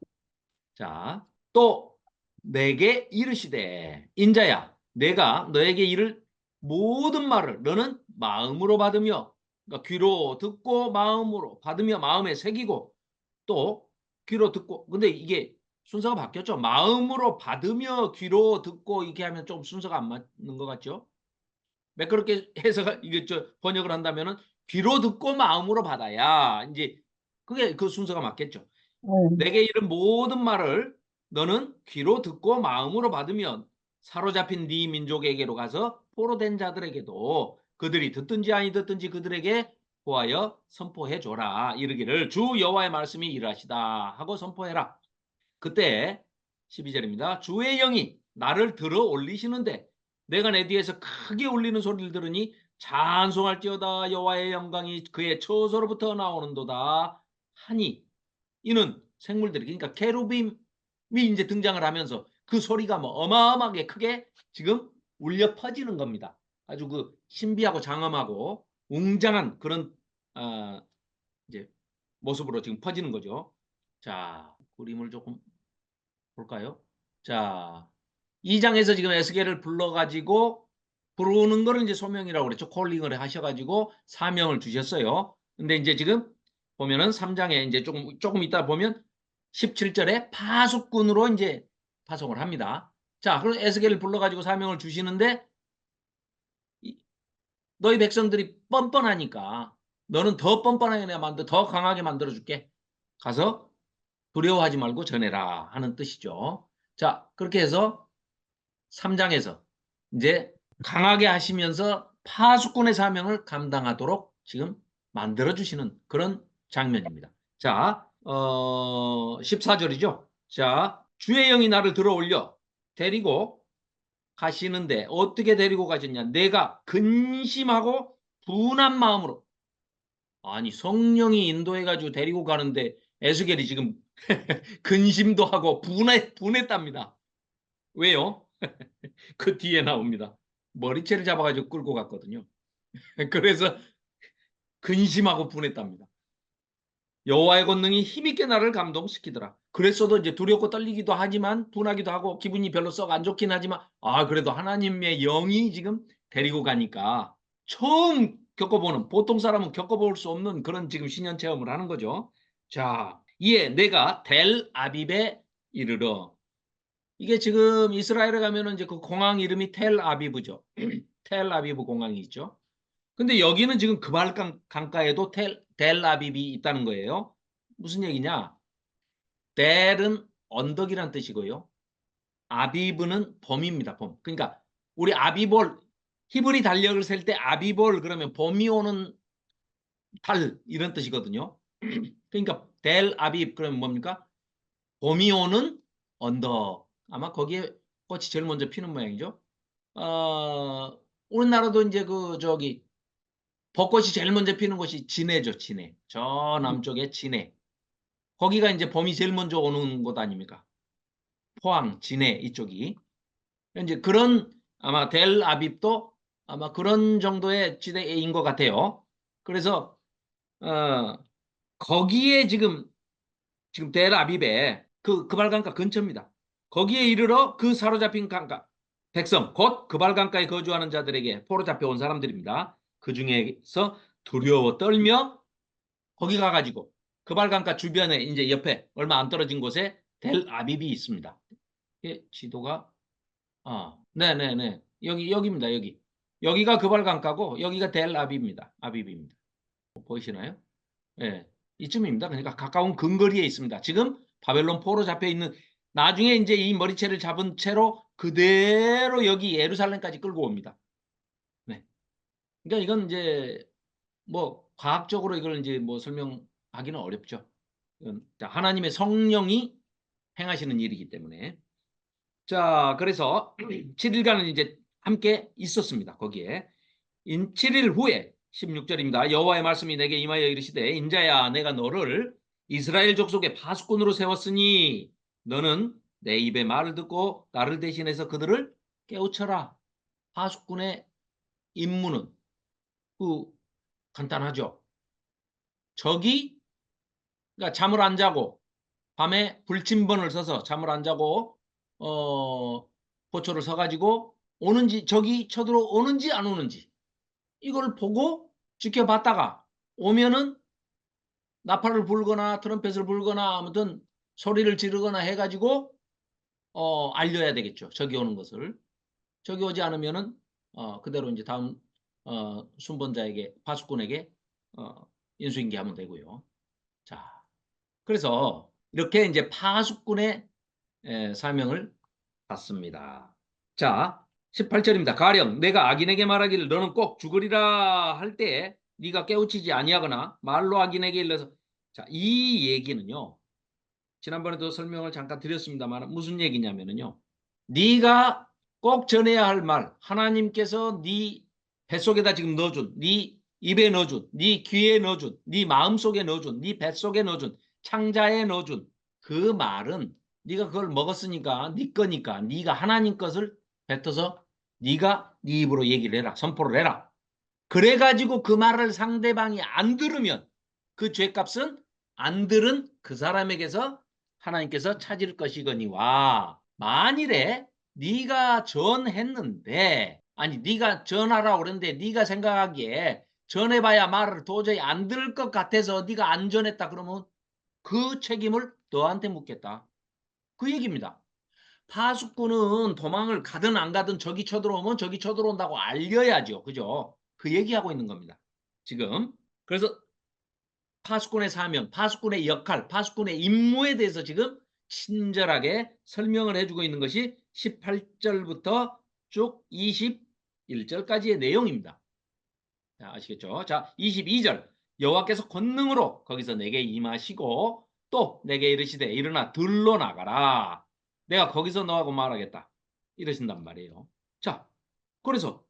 자, 또 내게 이르시되 인자야 내가 너에게 이를 모든 말을 너는 마음으로 받으며 그러니까 귀로 듣고 마음으로 받으며 마음에 새기고 또 귀로 듣고 근데 이게 순서가 바뀌었죠. 마음으로 받으며 귀로 듣고 이렇게 하면 좀 순서가 안 맞는 것 같죠. 매끄럽게 해서 이게 번역을 한다면은 귀로 듣고 마음으로 받아야 이제 그게 그 순서가 맞겠죠. 내게 이른 모든 말을 너는 귀로 듣고 마음으로 받으면 사로잡힌 네 민족에게로 가서 포로된 자들에게도 그들이 듣든지 아니 듣든지 그들에게 보하여 선포해 줘라. 이르기를 주 여호와의 말씀이 이러하시다 하고 선포해라. 그때 12절입니다. 주의 영이 나를 들어 올리시는데 내가 내 뒤에서 크게 울리는 소리를 들으니 찬송할지어다 여호와의 영광이 그의 처소로부터 나오는도다 하니 이는 생물들이, 그러니까 케루빔이 이제 등장을 하면서 그 소리가 뭐 어마어마하게 크게 지금 울려 퍼지는 겁니다. 아주 그 신비하고 장엄하고 웅장한 그런 이제 모습으로 지금 퍼지는 거죠. 자, 그림을 조금 볼까요? 자, 2장에서 지금 에스겔을 불러가지고 부르는 거를 이제 소명이라고 그랬죠. 콜링을 하셔가지고 사명을 주셨어요. 근데 이제 지금 보면은 3장에 이제 조금 이따 보면 17절에 파수꾼으로 이제 파송을 합니다. 자, 그럼 에스겔을 불러가지고 사명을 주시는데 너희 백성들이 뻔뻔하니까 너는 더 뻔뻔하게 내가 더 강하게 만들어줄게. 가서 두려워하지 말고 전해라 하는 뜻이죠. 자, 그렇게 해서 3장에서 이제 강하게 하시면서 파수꾼의 사명을 감당하도록 지금 만들어주시는 그런 장면입니다. 자, 14절이죠. 자, 주의 영이 나를 들어 올려 데리고 가시는데 어떻게 데리고 가셨냐? 내가 근심하고 분한 마음으로. 아니, 성령이 인도해가지고 데리고 가는데 에스겔이 지금 근심도 하고 분했답니다. 왜요? 그 뒤에 나옵니다. 머리채를 잡아가지고 끌고 갔거든요. 그래서 근심하고 분했답니다. 여호와의 권능이 힘있게 나를 감동시키더라. 그랬어도 이제 두렵고 떨리기도 하지만 분하기도 하고 기분이 별로 썩 안 좋긴 하지만 그래도 하나님의 영이 지금 데리고 가니까 처음 겪어보는, 보통 사람은 겪어볼 수 없는 그런 지금 신년 체험을 하는 거죠. 자, 이에 내가 델 아빕에 이르러, 이게 지금 이스라엘에 가면은 이제 그 공항 이름이 텔 아비브죠. 텔 아비브 공항이 있죠. 근데 여기는 지금 그발 강가에도 델 아비브이 있다는 거예요. 무슨 얘기냐? 델은 언덕이란 뜻이고요. 아비브는 범입니다. 범. 그러니까 우리 아비볼, 히브리 달력을 셀 때 아비볼 그러면 범이 오는 달 이런 뜻이거든요. 그러니까 델 아비브 그러면 뭡니까? 봄이 오는 언덕. 아마 거기에 꽃이 제일 먼저 피는 모양이죠. 우리나라도 이제 그 저기 벚꽃이 제일 먼저 피는 곳이 진해죠. 진해. 저 남쪽에 진해. 거기가 이제 봄이 제일 먼저 오는 곳 아닙니까? 포항, 진해 이쪽이. 이제 그런 아마 델 아빕도 아마 그런 정도의 지대인 것 같아요. 그래서 거기에 지금 델 아빕에 그 그발강가 근처입니다. 거기에 이르러 그 사로잡힌 강가 백성 곧 그발강가에 거주하는 자들에게 포로 잡혀온 사람들입니다. 그 중에서 두려워 떨며 거기 가가지고 그발강가 주변에 이제 옆에 얼마 안 떨어진 곳에 델 아빕이 있습니다. 예, 지도가 네네네 여기입니다. 여기가 그발강가고 여기가 델 아빕입니다. 보이시나요? 예, 이쯤입니다. 그러니까 가까운 근거리에 있습니다. 지금 바벨론 포로 잡혀 있는, 나중에 이제 이 머리채를 잡은 채로 그대로 여기 예루살렘까지 끌고 옵니다. 네. 그러니까 이건 이제 뭐 과학적으로 이걸 이제 뭐 설명하기는 어렵죠. 하나님의 성령이 행하시는 일이기 때문에. 자, 그래서 7일간은 이제 함께 있었습니다. 거기에. 7일 후에 16절입니다. 여호와의 말씀이 내게 임하여 이르시되 인자야 내가 너를 이스라엘 족속의 파수꾼으로 세웠으니 너는 내 입의 말을 듣고 나를 대신해서 그들을 깨우쳐라. 파수꾼의 임무는 간단하죠. 적이 그러니까 잠을 안 자고 밤에 불침번을 서서 잠을 안 자고 보초를 서가지고 오는지, 적이 쳐들어 오는지 안 오는지 이걸 보고 지켜봤다가 오면은 나팔을 불거나 트럼펫을 불거나 아무튼 소리를 지르거나 해가지고 알려야 되겠죠. 적이 오는 것을. 적이 오지 않으면은 그대로 이제 다음 순번자에게 파수꾼에게 인수인계하면 되고요. 자, 그래서 이렇게 이제 파수꾼의 사명을 받습니다. 자, 18절입니다. 가령 내가 악인에게 말하기를 너는 꼭 죽으리라 할 때 네가 깨우치지 아니하거나 말로 악인에게 일러서, 자, 이 얘기는요. 지난번에도 설명을 잠깐 드렸습니다만 무슨 얘기냐면요. 네가 꼭 전해야 할 말, 하나님께서 네 뱃속에다 지금 넣어준, 네 입에 넣어준, 네 귀에 넣어준, 네 마음속에 넣어준, 네 뱃속에 넣어준 창자에 넣어준 그 말은 네가 그걸 먹었으니까 네 거니까 네가 하나님 것을 뱉어서 네가 네 입으로 얘기를 해라. 선포를 해라. 그래가지고 그 말을 상대방이 안 들으면 그 죄값은 안 들은 그 사람에게서 하나님께서 찾을 것이거니와 만일에 네가 전했는데 아니 네가 전하라고 그러는데 네가 생각하기에 전해봐야 말을 도저히 안 들을 것 같아서 네가 안 전했다 그러면 그 책임을 너한테 묻겠다. 그 얘기입니다. 파수꾼은 도망을 가든 안 가든 적이 쳐들어오면 적이 쳐들어온다고 알려야죠. 그죠? 그 얘기하고 있는 겁니다. 지금. 그래서 파수꾼의 사명, 파수꾼의 역할, 파수꾼의 임무에 대해서 지금 친절하게 설명을 해주고 있는 것이 18절부터 쭉 21절까지의 내용입니다. 자, 아시겠죠? 자, 22절. 여호와께서 권능으로 거기서 내게 임하시고 또 내게 이르시되 일어나 들로 나가라. 내가 거기서 너하고 말하겠다. 이러신단 말이에요. 자, 그래서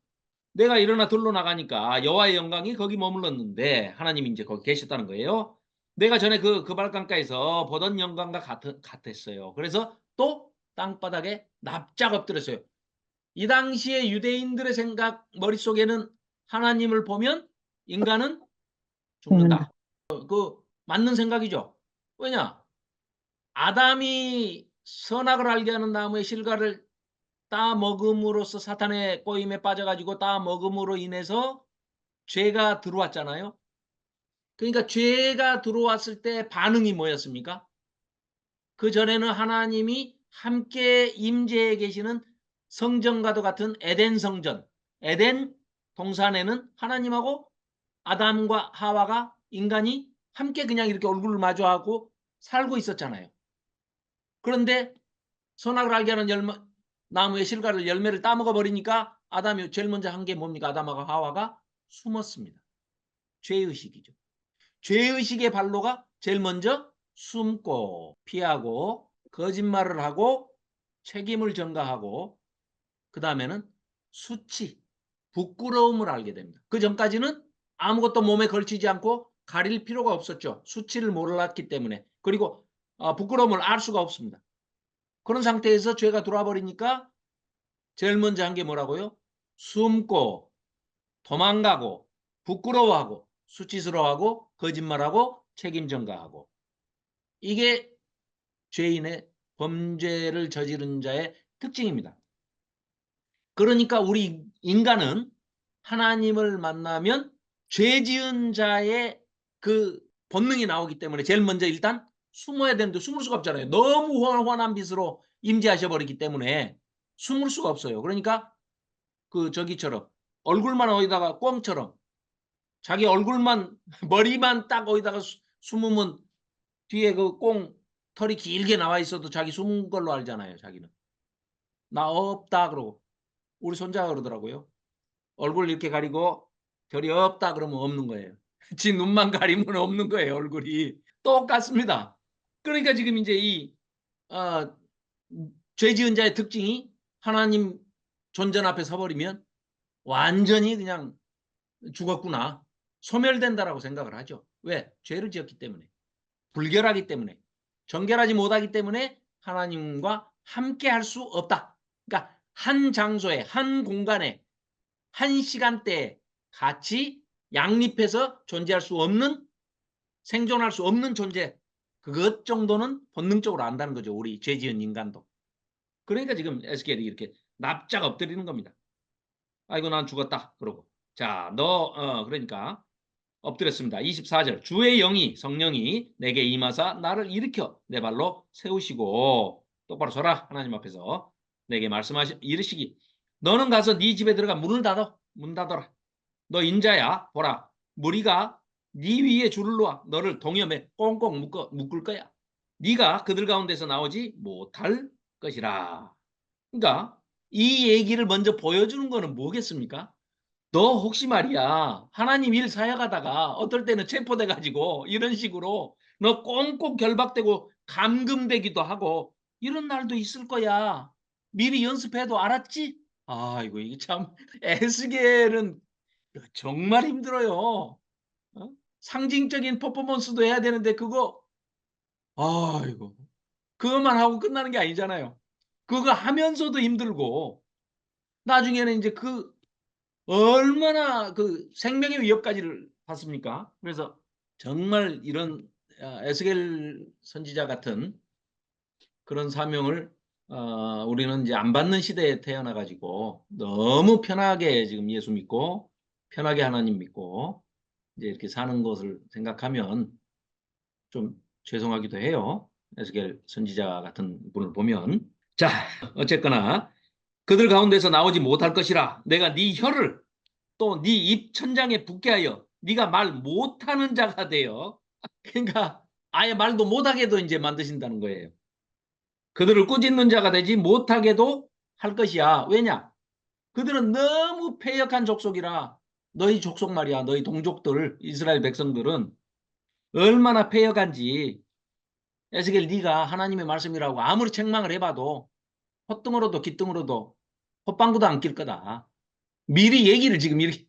내가 일어나 들로 나가니까 여호와의 영광이 거기 머물렀는데 하나님이 이제 거기 계셨다는 거예요. 내가 전에 그 바닷강가에서 보던 영광과 같았어요. 그래서 또 땅바닥에 납작 엎드렸어요. 이 당시에 유대인들의 생각 머릿속에는 하나님을 보면 인간은 죽는다. 죽는다. 그 맞는 생각이죠. 왜냐? 아담이 선악을 알게 하는 나무의 실과를 따 먹음으로써 사탄의 꼬임에 빠져가지고 따 먹음으로 인해서 죄가 들어왔잖아요. 그러니까 죄가 들어왔을 때 반응이 뭐였습니까? 그 전에는 하나님이 함께 임재해 계시는 성전과도 같은 에덴 성전, 에덴 동산에는 하나님하고 아담과 하와가 인간이 함께 그냥 이렇게 얼굴을 마주하고 살고 있었잖아요. 그런데 선악을 알게 하는 나무의 실과를 열매를 따먹어 버리니까 아담이 제일 먼저 한 게 뭡니까? 아담하고 하와가 숨었습니다. 죄의식이죠. 죄의식의 발로가 제일 먼저 숨고 피하고 거짓말을 하고 책임을 전가하고 그 다음에는 수치, 부끄러움을 알게 됩니다. 그 전까지는 아무것도 몸에 걸치지 않고 가릴 필요가 없었죠. 수치를 몰랐기 때문에. 그리고 부끄러움을 알 수가 없습니다. 그런 상태에서 죄가 들어와 버리니까 제일 먼저 한 게 뭐라고요? 숨고 도망가고 부끄러워하고 수치스러워하고 거짓말하고 책임 전가하고 이게 죄인의 범죄를 저지른 자의 특징입니다. 그러니까 우리 인간은 하나님을 만나면 죄 지은 자의 그 본능이 나오기 때문에 제일 먼저 일단 숨어야 되는데 숨을 수가 없잖아요. 너무 환한 빛으로 임재하셔 버리기 때문에 숨을 수가 없어요. 그러니까 그 저기처럼 얼굴만 어디다가 꽁처럼 자기 얼굴만 머리만 딱 어디다가 숨으면 뒤에 그 꽁 털이 길게 나와 있어도 자기 숨은 걸로 알잖아요. 자기는 나 없다 그러고 우리 손자가 그러더라고요. 얼굴 이렇게 가리고 별이 없다 그러면 없는 거예요. 지 눈만 가리면 없는 거예요. 얼굴이 똑같습니다. 그러니까 지금 이제 이 어, 죄 지은 자의 특징이 하나님 존전 앞에 서버리면 완전히 그냥 죽었구나. 소멸된다라고 생각을 하죠. 왜? 죄를 지었기 때문에. 불결하기 때문에. 정결하지 못하기 때문에 하나님과 함께 할 수 없다. 그러니까 한 장소에, 한 공간에, 한 시간대에 같이 양립해서 존재할 수 없는, 생존할 수 없는 존재. 그것 정도는 본능적으로 안다는 거죠. 우리 죄 지은 인간도. 그러니까 지금 에스겔이 이렇게 납작 엎드리는 겁니다. 아이고 난 죽었다. 그러고. 자, 그러니까 엎드렸습니다. 24절. 주의 영이 성령이 내게 임하사 나를 일으켜 내 발로 세우시고 똑바로 서라. 하나님 앞에서 내게 이르시기 너는 가서 네 집에 들어가 문을 닫아. 문 닫아라. 너 인자야. 보라. 무리가 네 위에 줄을 놓아 너를 동염에 꽁꽁 묶을 거야. 네가 그들 가운데서 나오지 못할 것이라. 그러니까 이 얘기를 먼저 보여주는 거는 뭐겠습니까? 너 혹시 말이야 하나님 일 사역하다가 어떨 때는 체포돼 가지고 이런 식으로 너 꽁꽁 결박되고 감금되기도 하고 이런 날도 있을 거야. 미리 연습해도 알았지? 아이고 이게 참 에스겔은 정말 힘들어요. 어? 상징적인 퍼포먼스도 해야 되는데 그거 아이고. 그것만 하고 끝나는 게 아니잖아요. 그거 하면서도 힘들고 나중에는 이제 그 얼마나 그 생명의 위협까지를 받습니까? 그래서 정말 이런 에스겔 선지자 같은 그런 사명을 우리는 이제 안 받는 시대에 태어나 가지고 너무 편하게 지금 예수 믿고 편하게 하나님 믿고 이제 이렇게 사는 것을 생각하면 좀 죄송하기도 해요. 에스겔 선지자 같은 분을 보면. 자, 어쨌거나 그들 가운데서 나오지 못할 것이라 내가 네 혀를 또 네 입 천장에 붙게 하여 네가 말 못하는 자가 되어 그러니까 아예 말도 못하게도 이제 만드신다는 거예요. 그들을 꾸짖는 자가 되지 못하게도 할 것이야. 왜냐? 그들은 너무 패역한 족속이라 너희 족속 말이야. 너희 동족들 이스라엘 백성들은 얼마나 패역한지 에스겔 네가 하나님의 말씀이라고 아무리 책망을 해봐도 헛등으로도 깃등으로도 헛방구도 안 낄 거다. 미리 얘기를 지금 이렇게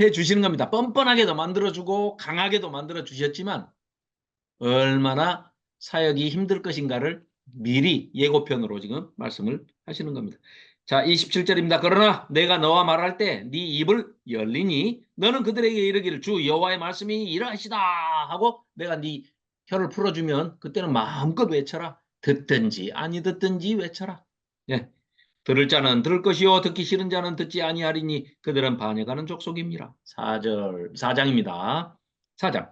해 주시는 겁니다. 뻔뻔하게도 만들어주고 강하게도 만들어 주셨지만 얼마나 사역이 힘들 것인가를 미리 예고편으로 지금 말씀을 하시는 겁니다. 자, 27절입니다. 그러나 내가 너와 말할 때 네 입을 열리니 너는 그들에게 이르기를 주 여호와의 말씀이 이러하시다 하고 내가 네 혀를 풀어주면 그때는 마음껏 외쳐라. 듣든지 아니 듣든지 외쳐라. 예. 들을 자는 들을 것이요 듣기 싫은 자는 듣지 아니하리니 그들은 반역하는 족속입니다. 4절 4장입니다. 4장.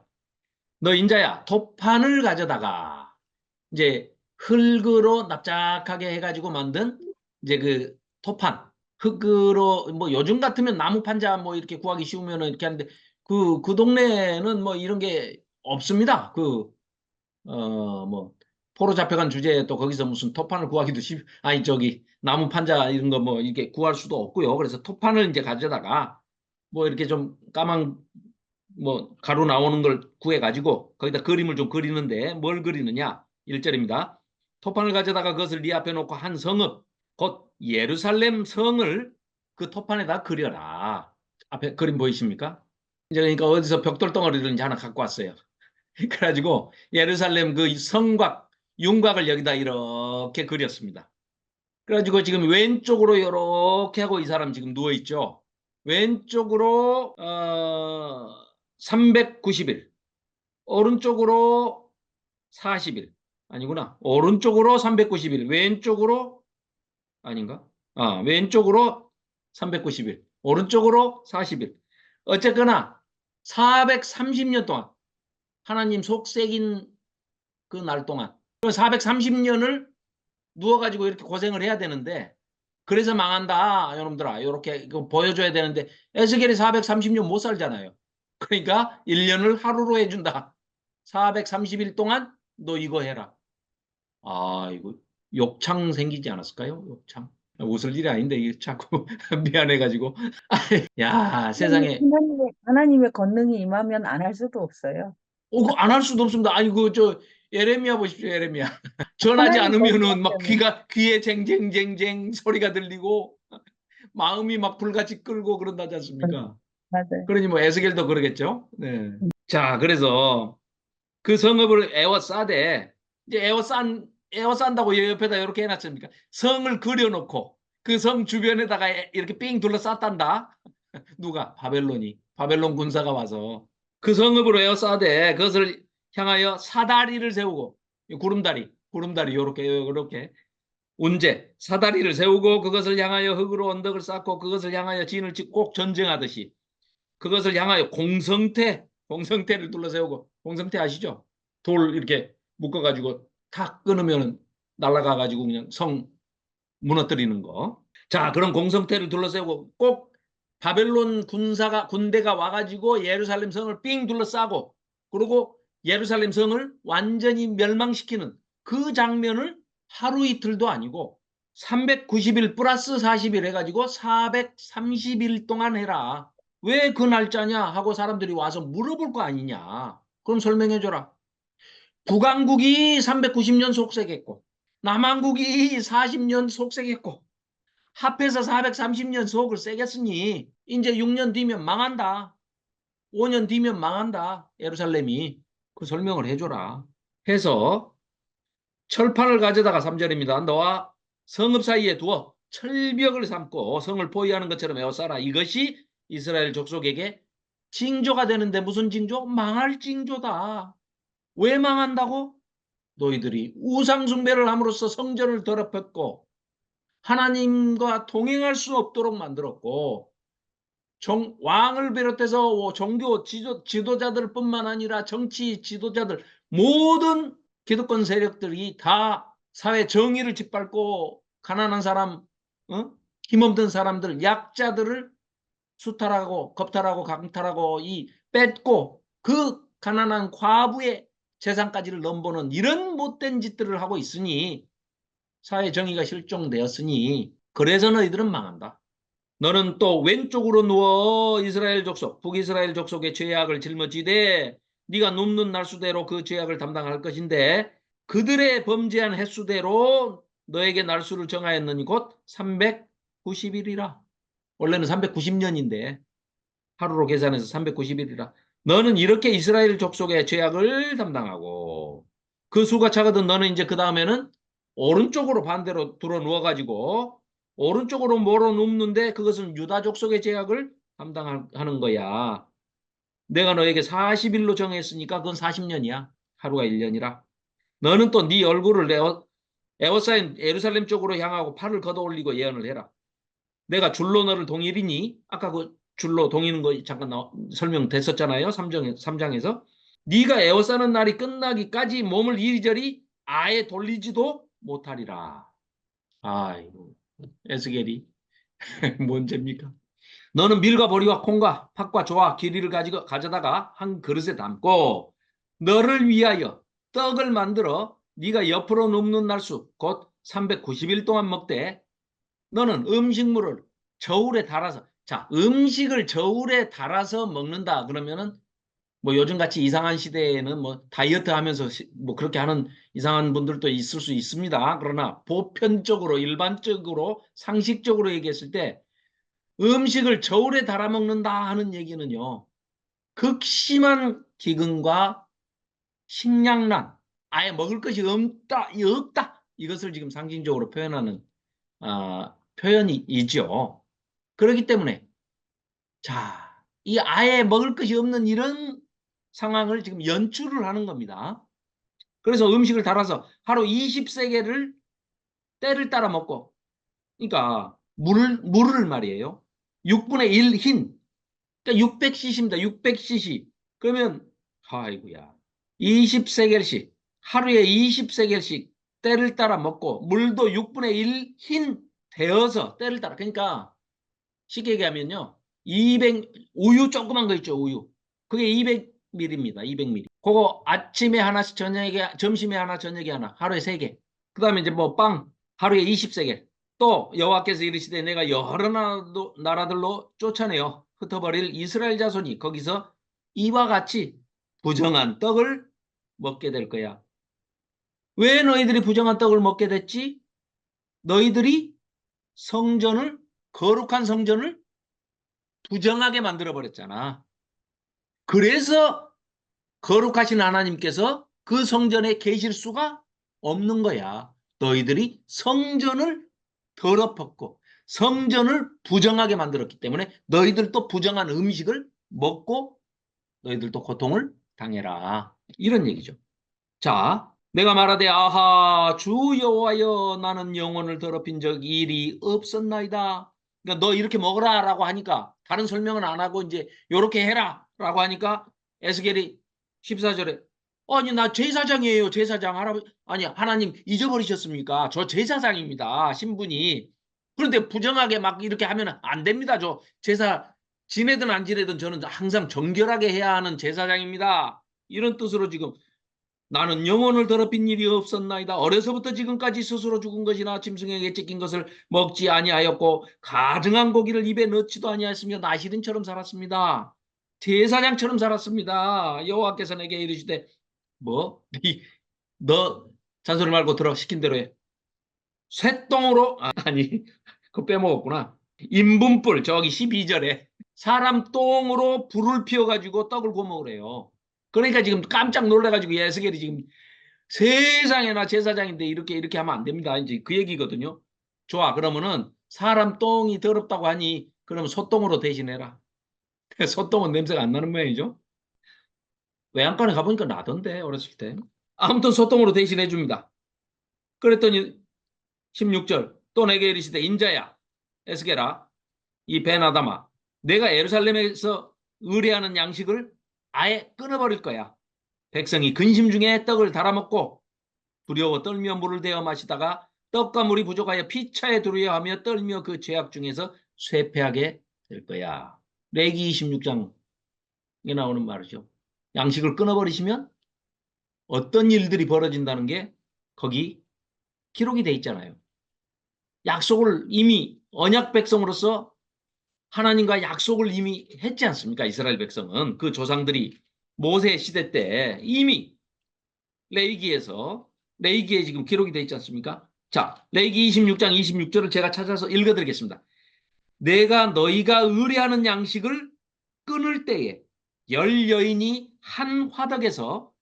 너 인자야 토판을 가져다가 이제 흙으로 납작하게 해가지고 만든 이제 그 토판 흙으로 뭐 요즘 같으면 나무 판자 뭐 이렇게 구하기 쉬우면은 이렇게 하는데 그 동네는 뭐 이런 게 없습니다. 뭐 포로 잡혀간 주제에 또 거기서 무슨 토판을 구하기도 아니 저기 나무 판자 이런 거 뭐 이렇게 구할 수도 없고요. 그래서 토판을 이제 가져다가 뭐 이렇게 좀 까만 뭐 가루 나오는 걸 구해 가지고 거기다 그림을 좀 그리는데 뭘 그리느냐? 1절입니다. 토판을 가져다가 그것을 네 앞에 놓고 한 성읍 곧 예루살렘 성을 그 토판에다 그려라. 앞에 그림 보이십니까? 이제 그러니까 어디서 벽돌 덩어리를 이제 하나 갖고 왔어요. 그래가지고 예루살렘 그 성곽 윤곽을 여기다 이렇게 그렸습니다. 그래가지고 지금 왼쪽으로 이렇게 하고 이 사람 지금 누워 있죠. 왼쪽으로 390일, 오른쪽으로 40일. 아니구나. 오른쪽으로 390일, 왼쪽으로 아닌가? 왼쪽으로 390일, 오른쪽으로 40일. 어쨌거나 430년 동안 하나님 속삭인 그 날 동안 430년을 누워가지고 이렇게 고생을 해야 되는데 그래서 망한다 여러분들아 이렇게 보여줘야 되는데 에스겔이 430년 못 살잖아요. 그러니까 1년을 하루로 해준다. 430일 동안 너 이거 해라. 이거 욕창 생기지 않았을까요? 욕창. 웃을 일이 아닌데 이게 자꾸 미안해가지고 야 세상에 하나님의 권능이 임하면 안 할 수도 없어요. 안 할 수도 없습니다. 아니 그저 예레미야 보십시오. 예레미야 전하지 하나님 권능 않으면은 막 때문에. 귀에 쟁쟁쟁쟁 소리가 들리고 마음이 막 불같이 끓고 그런다지 않습니까? 맞아요. 그러니 뭐 에스겔도 그러겠죠. 네. 자, 그래서 그 성읍을 에워싸되 이제 에워싼다고 옆에다 이렇게 해놨습니까? 성을 그려놓고 그 성 주변에다가 이렇게 삥 둘러쌌단다. 누가? 바벨론 군사가 와서 그 성읍으로 에워싸되 그것을 향하여 사다리를 세우고 구름다리 요렇게 운제 사다리를 세우고 그것을 향하여 흙으로 언덕을 쌓고 그것을 향하여 진을 짓고 꼭 전쟁하듯이 그것을 향하여 공성태를 둘러세우고 공성태 아시죠? 돌 이렇게 묶어가지고 탁 끊으면 날아가가지고 그냥 성 무너뜨리는 거. 자, 그런 공성태를 둘러세우고 꼭 바벨론 군대가 와가지고 예루살렘 성을 삥 둘러싸고 그리고 예루살렘 성을 완전히 멸망시키는 그 장면을 하루 이틀도 아니고 390일 플러스 40일 해가지고 430일 동안 해라. 왜 그 날짜냐 하고 사람들이 와서 물어볼 거 아니냐. 그럼 설명해줘라. 북왕국이 390년 속색했고 남왕국이 40년 속색했고 합해서 430년 속을 새겼으니 이제 6년 뒤면 망한다. 5년 뒤면 망한다. 예루살렘이. 그 설명을 해줘라. 해서 철판을 가져다가 3절입니다. 너와 성읍 사이에 두어 철벽을 삼고 성을 포위하는 것처럼 에워싸라. 이것이 이스라엘 족속에게 징조가 되는데 무슨 징조? 망할 징조다. 왜 망한다고? 너희들이 우상 숭배를 함으로써 성전을 더럽혔고 하나님과 동행할 수 없도록 만들었고 왕을 비롯해서 종교 지도자들뿐만 아니라 정치 지도자들 모든 기득권 세력들이 다 사회 정의를 짓밟고 가난한 사람, 힘없는 사람들, 약자들을 수탈하고 겁탈하고 강탈하고 뺏고 그 가난한 과부의 재산까지를 넘보는 이런 못된 짓들을 하고 있으니 사회 정의가 실종되었으니 그래서 너희들은 망한다. 너는 또 왼쪽으로 누워 이스라엘 족속, 북이스라엘 족속의 죄악을 짊어지되 네가 눕는 날수대로 그 죄악을 담당할 것인데 그들의 범죄한 횟수대로 너에게 날수를 정하였느니 곧 390일이라. 원래는 390년인데 하루로 계산해서 390일이라. 너는 이렇게 이스라엘 족속의 죄악을 담당하고 그 수가 차거든 너는 이제 그 다음에는 오른쪽으로 반대로 들어 누워가지고 오른쪽으로 몰어 눕는데 그것은 유다 족속의 죄악을 담당하는 거야. 내가 너에게 40일로 정했으니까 그건 40년이야. 하루가 1년이라. 너는 또 네 얼굴을 에워싸인 예루살렘 쪽으로 향하고 팔을 걷어 올리고 예언을 해라. 내가 줄로 너를 동일이니 아까 그 줄로 동이는 거 잠깐 설명됐었잖아요. 3장에서. 네가 에워싸는 날이 끝나기까지 몸을 이리저리 아예 돌리지도 못하리라. 아이고 에스겔이 뭔 죄입니까? 너는 밀과 보리와 콩과 팥과 조와 기리를 가져다가 한 그릇에 담고 너를 위하여 떡을 만들어 네가 옆으로 눕는 날수 곧 390일 동안 먹되 너는 음식물을 저울에 달아서 자 음식을 저울에 달아서 먹는다 그러면은 뭐 요즘같이 이상한 시대에는 뭐 다이어트 하면서 뭐 그렇게 하는 이상한 분들도 있을 수 있습니다. 그러나 보편적으로 일반적으로 상식적으로 얘기했을 때 음식을 저울에 달아 먹는다 하는 얘기는요. 극심한 기근과 식량난, 아예 먹을 것이 없다. 이것을 지금 상징적으로 표현하는 표현이죠. 그렇기 때문에 자, 이 아예 먹을 것이 없는 이런 상황을 지금 연출을 하는 겁니다. 그래서 음식을 달아서 하루 20세겔을 때를 따라 먹고 그러니까 물을 말이에요. 6분의 1 흰. 그러니까 600cc입니다. 600cc. 그러면 아이고야. 20세겔씩 하루에 20세겔씩 때를 따라 먹고 물도 6분의 1 흰 데워서 때를 따라 그러니까 쉽게 얘기하면요. 200 우유 조그만 거 있죠. 우유. 그게 200ml입니다. 200ml. 그거 아침에 하나씩 저녁에 점심에 하나 저녁에 하나 하루에 3개. 그다음에 이제 뭐 빵 하루에 20세겔. 또 여호와께서 이르시되 내가 여러 나라들로 쫓아내어 흩어버릴 이스라엘 자손이 거기서 이와 같이 부정한 떡을 먹게 될 거야. 왜 너희들이 부정한 떡을 먹게 됐지? 너희들이 성전을 거룩한 성전을 부정하게 만들어버렸잖아. 그래서 거룩하신 하나님께서 그 성전에 계실 수가 없는 거야. 너희들이 성전을 더럽혔고 성전을 부정하게 만들었기 때문에 너희들도 부정한 음식을 먹고 너희들도 고통을 당해라. 이런 얘기죠. 자, 내가 말하되 아하 주 여호와여 나는 영혼을 더럽힌 적 일이 없었나이다. 그러니까 너 이렇게 먹어라 라고 하니까 다른 설명은 안 하고 이제 이렇게 해라 라고 하니까 에스겔이 14절에 아니 나 제사장이에요. 제사장 할아버지 아니 하나님 잊어버리셨습니까? 저 제사장입니다. 신분이. 그런데 부정하게 막 이렇게 하면 안 됩니다. 저 제사 지내든 안 지내든 저는 항상 정결하게 해야 하는 제사장입니다. 이런 뜻으로 지금 나는 영혼을 더럽힌 일이 없었나이다. 어려서부터 지금까지 스스로 죽은 것이나 짐승에게 찢긴 것을 먹지 아니하였고 가증한 고기를 입에 넣지도 아니하였으며 나시린처럼 살았습니다. 제사장처럼 살았습니다. 여호와께서 내게 이르시되 뭐? 너 잔소리 말고 들어 시킨 대로 해. 쇠똥으로 아니 그거 빼먹었구나. 인분불 저기 12절에 사람 똥으로 불을 피워가지고 떡을 구워 먹으래요. 그러니까 지금 깜짝 놀라가지고 예스겔이 지금 세상에나 제사장인데 이렇게 하면 안 됩니다. 이제 그 얘기거든요. 좋아. 그러면은 사람 똥이 더럽다고 하니 그러면 소똥으로 대신해라. 소똥은 냄새가 안 나는 모양이죠. 외양간에 가보니까 나던데 어렸을 때. 아무튼 소똥으로 대신해 줍니다. 그랬더니 16절 또 내게 이르시되 인자야 에스게라 이 베나다마 내가 예루살렘에서 의뢰하는 양식을 아예 끊어버릴 거야. 백성이 근심 중에 떡을 달아먹고 두려워 떨며 물을 대어 마시다가 떡과 물이 부족하여 피차에 두려워하며 떨며 그 죄악 중에서 쇠폐하게 될 거야. 레기 26장에 나오는 말이죠. 양식을 끊어버리시면 어떤 일들이 벌어진다는 게 거기 기록이 돼 있잖아요. 약속을 이미 언약 백성으로서 하나님과 약속을 이미 했지 않습니까? 이스라엘 백성은 그 조상들이 모세 시대 때 이미 레위기에 지금 기록이 돼 있지 않습니까? 자, 레위기 26장 26절을 제가 찾아서 읽어드리겠습니다. 내가 너희가 의뢰하는 양식을 끊을 때에 열 여인이 한 화덕에서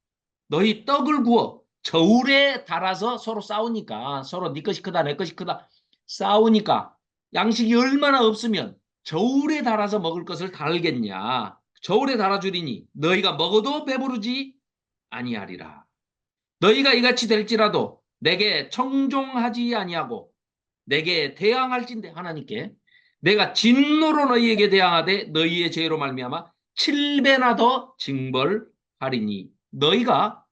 너희 떡을 구워 저울에 달아서 서로 싸우니까 서로 네 것이 크다 내 것이 크다 싸우니까 양식이 얼마나 없으면 저울에 달아서 먹을 것을 달겠냐. 저울에 달아주리니 너희가 먹어도 배부르지 아니하리라. 너희가 이같이 될지라도 내게 청종하지 아니하고 내게 대항할진대 하나님께 내가 진노로 너희에게 대항하되 너희의 죄로 말미암아 7배나 더 징벌하리니 너희가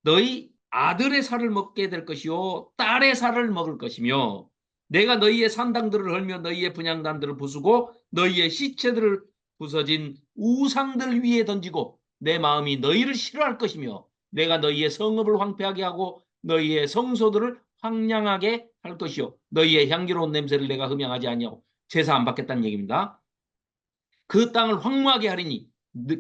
너희 아들의 살을 먹게 될 것이요 딸의 살을 먹을 것이며 내가 너희의 산당들을 헐며 너희의 분향단들을 부수고 너희의 시체들을 부서진 우상들 위에 던지고 내 마음이 너희를 싫어할 것이며 내가 너희의 성읍을 황폐하게 하고 너희의 성소들을 황량하게 할 것이요 너희의 향기로운 냄새를 내가 흠양하지 아니하고 제사 안 받겠다는 얘기입니다. 그 땅을 황무하게 하리니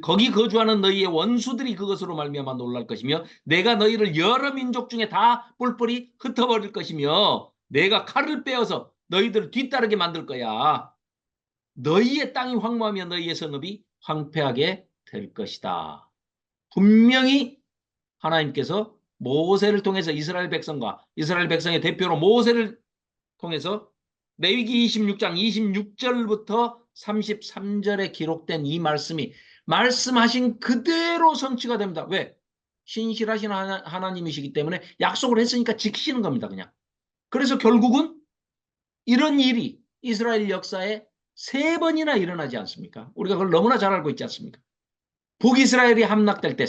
거기 거주하는 너희의 원수들이 그것으로 말미암아 놀랄 것이며 내가 너희를 여러 민족 중에 다 뿔뿔이 흩어버릴 것이며 내가 칼을 빼어서 너희들을 뒤따르게 만들 거야. 너희의 땅이 황무하며 너희의 성읍이 황폐하게 될 것이다. 분명히 하나님께서 모세를 통해서 이스라엘 백성과 이스라엘 백성의 대표로 모세를 통해서 레위기 26장 26절부터 33절에 기록된 이 말씀이 말씀하신 그대로 성취가 됩니다. 왜? 신실하신 하나님이시기 때문에 약속을 했으니까 지키시는 겁니다. 그냥. 그래서 결국은 이런 일이 이스라엘 역사에 3번이나 일어나지 않습니까? 우리가 그걸 너무나 잘 알고 있지 않습니까? 북이스라엘이 함락될 때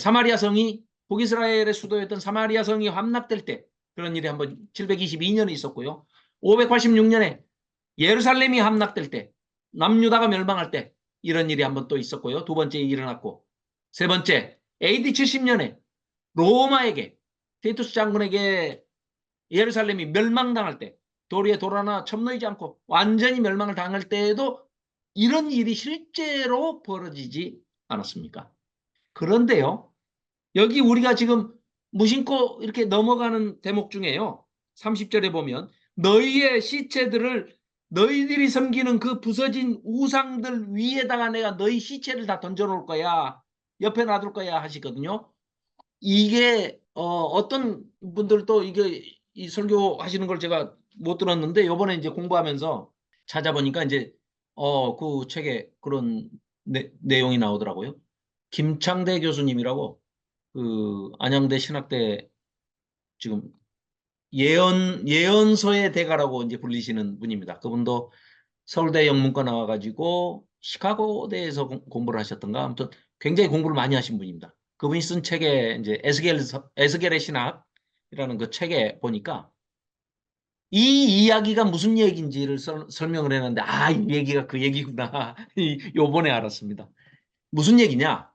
북이스라엘의 수도였던 사마리아 성이 함락될 때 그런 일이 한번 722년에 있었고요. 586년에 예루살렘이 함락될 때 남유다가 멸망할 때 이런 일이 한번 또 있었고요. 두 번째 일어났고 세 번째 AD 70년에 로마에게 티투스 장군에게 예루살렘이 멸망당할 때 도리에 돌 하나 첨놓이지 않고 완전히 멸망을 당할 때에도 이런 일이 실제로 벌어지지 않았습니까? 그런데요. 여기 우리가 지금 무심코 이렇게 넘어가는 대목 중에요. 30절에 보면 너희의 시체들을 너희들이 섬기는 그 부서진 우상들 위에다가 내가 너희 시체를 다 던져놓을 거야. 옆에 놔둘 거야 하시거든요. 이게 어떤 분들도 이게 이 설교하시는 걸 제가 못 들었는데 요번에 이제 공부하면서 찾아보니까 이제 그 책에 그런 내용이 나오더라고요. 김창대 교수님이라고 그 안양대 신학대 지금 예언서의 대가라고 이제 불리시는 분입니다. 그분도 서울대 영문과 나와가지고 시카고대에서 공부를 하셨던가 아무튼 굉장히 공부를 많이 하신 분입니다. 그분이 쓴 책에 이제 에스겔의 신학이라는 그 책에 보니까 이 이야기가 무슨 얘기인지를 설명을 했는데 이 얘기가 그 얘기구나. 요번에 알았습니다. 무슨 얘기냐?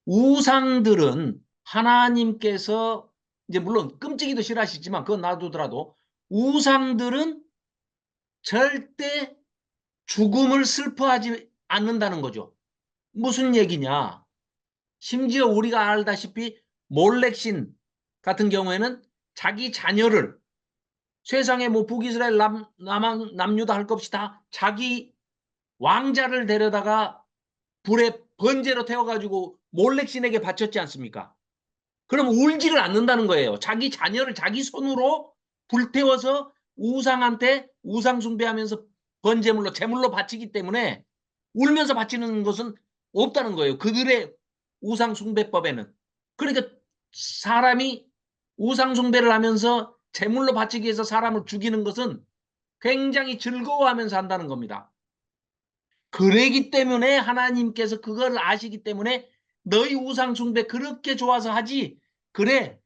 우상들은 하나님께서 이제 물론 끔찍이도 싫어하시지만 그건 놔두더라도 우상들은 절대 죽음을 슬퍼하지 않는다는 거죠. 무슨 얘기냐? 심지어 우리가 알다시피 몰렉신 같은 경우에는 자기 자녀를 세상에 뭐 북이스라엘 남유다 할 것 없이 다 자기 왕자를 데려다가 불에 번제로 태워가지고 몰렉신에게 바쳤지 않습니까? 그러면 울지를 않는다는 거예요. 자기 자녀를 자기 손으로 불태워서 우상한테 우상 숭배하면서 번제물로 제물로 바치기 때문에 울면서 바치는 것은 없다는 거예요. 그들의 우상 숭배법에는. 그러니까 사람이 우상 숭배를 하면서 제물로 바치기 위해서 사람을 죽이는 것은 굉장히 즐거워하면서 한다는 겁니다. 그러기 때문에 하나님께서 그걸 아시기 때문에 너희 우상 숭배 그렇게 좋아서 하지. 그래.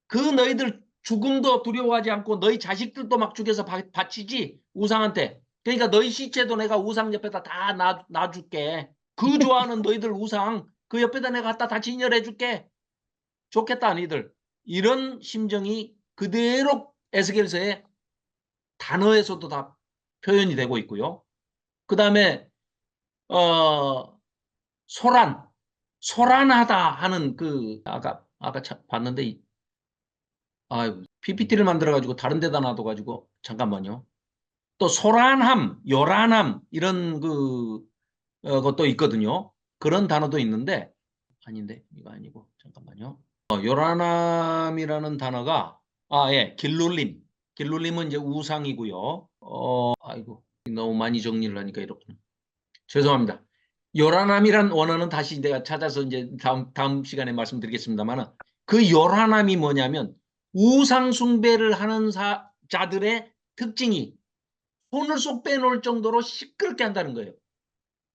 그 너희들 죽음도 두려워하지 않고 너희 자식들도 막 죽여서 바치지 우상한테. 그러니까 너희 시체도 내가 우상 옆에다 다 놔줄게. 그 좋아하는 너희들 우상 그 옆에다 내가 갖다 다 진열해 줄게. 좋겠다 너희들. 이런 심정이 그대로 에스겔서의 단어에서도 다 표현이 되고 있고요. 그 다음에 소란하다 하는 그 아까 봤는데 PPT를 만들어 가지고 다른 데다 놔둬 가지고 잠깐만요. 또 소란함, 요란함 이런 것도 있거든요. 그런 단어도 있는데 아닌데 이거 아니고 잠깐만요. 요란함이라는 단어가 예, 길룰림은 이제 우상이고요. 아이고 너무 많이 정리를 하니까 이렇구나. 죄송합니다. 요란함이란 원어는 다시 내가 찾아서 이제 다음 시간에 말씀드리겠습니다만은 그 요란함이 뭐냐면 우상 숭배를 하는 자들의 특징이 손을 쏙 빼놓을 정도로 시끄럽게 한다는 거예요.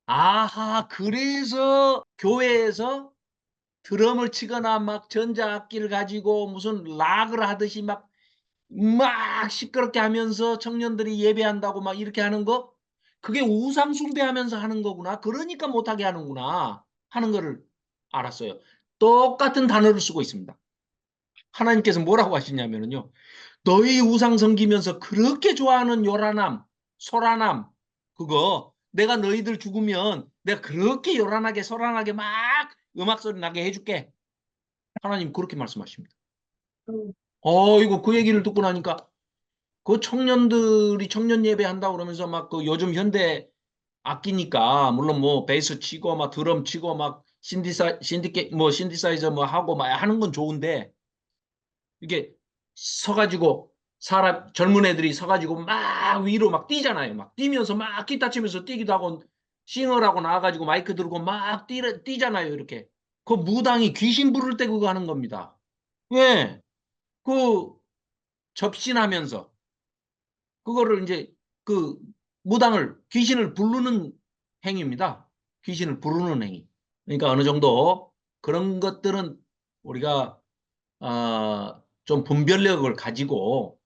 아하, 그래서 교회에서 드럼을 치거나 막 전자악기를 가지고 무슨 락을 하듯이 막 시끄럽게 하면서 청년들이 예배한다고 막 이렇게 하는 거 그게 우상 숭배하면서 하는 거구나. 그러니까 못하게 하는구나 하는 거를 알았어요. 똑같은 단어를 쓰고 있습니다. 하나님께서 뭐라고 하시냐면요. 너희 우상 섬기면서 그렇게 좋아하는 요란함, 소란함 그거 내가 너희들 죽으면 내가 그렇게 요란하게 소란하게 막 음악 소리 나게 해줄게. 하나님 그렇게 말씀하십니다. 이거 그 얘기를 듣고 나니까 그 청년들이 청년 예배 한다고 그러면서 막 그 요즘 현대 악기니까 물론 뭐 베이스 치고 막 드럼 치고 막 신디사이저 뭐 하고 막 하는 건 좋은데 이게 서가지고 사람 젊은 애들이 서가지고 막 위로 막 뛰잖아요. 막 뛰면서 막 기타 치면서 뛰기도 하고 싱어라고 나와가지고 마이크 들고 막 뛰잖아요. 이렇게 그 무당이 귀신 부를 때 그거 하는 겁니다. 왜? 그 접신하면서 그거를 이제 그 무당을 귀신을 부르는 행위입니다. 귀신을 부르는 행위. 그러니까 어느 정도 그런 것들은 우리가 좀 분별력을 가지고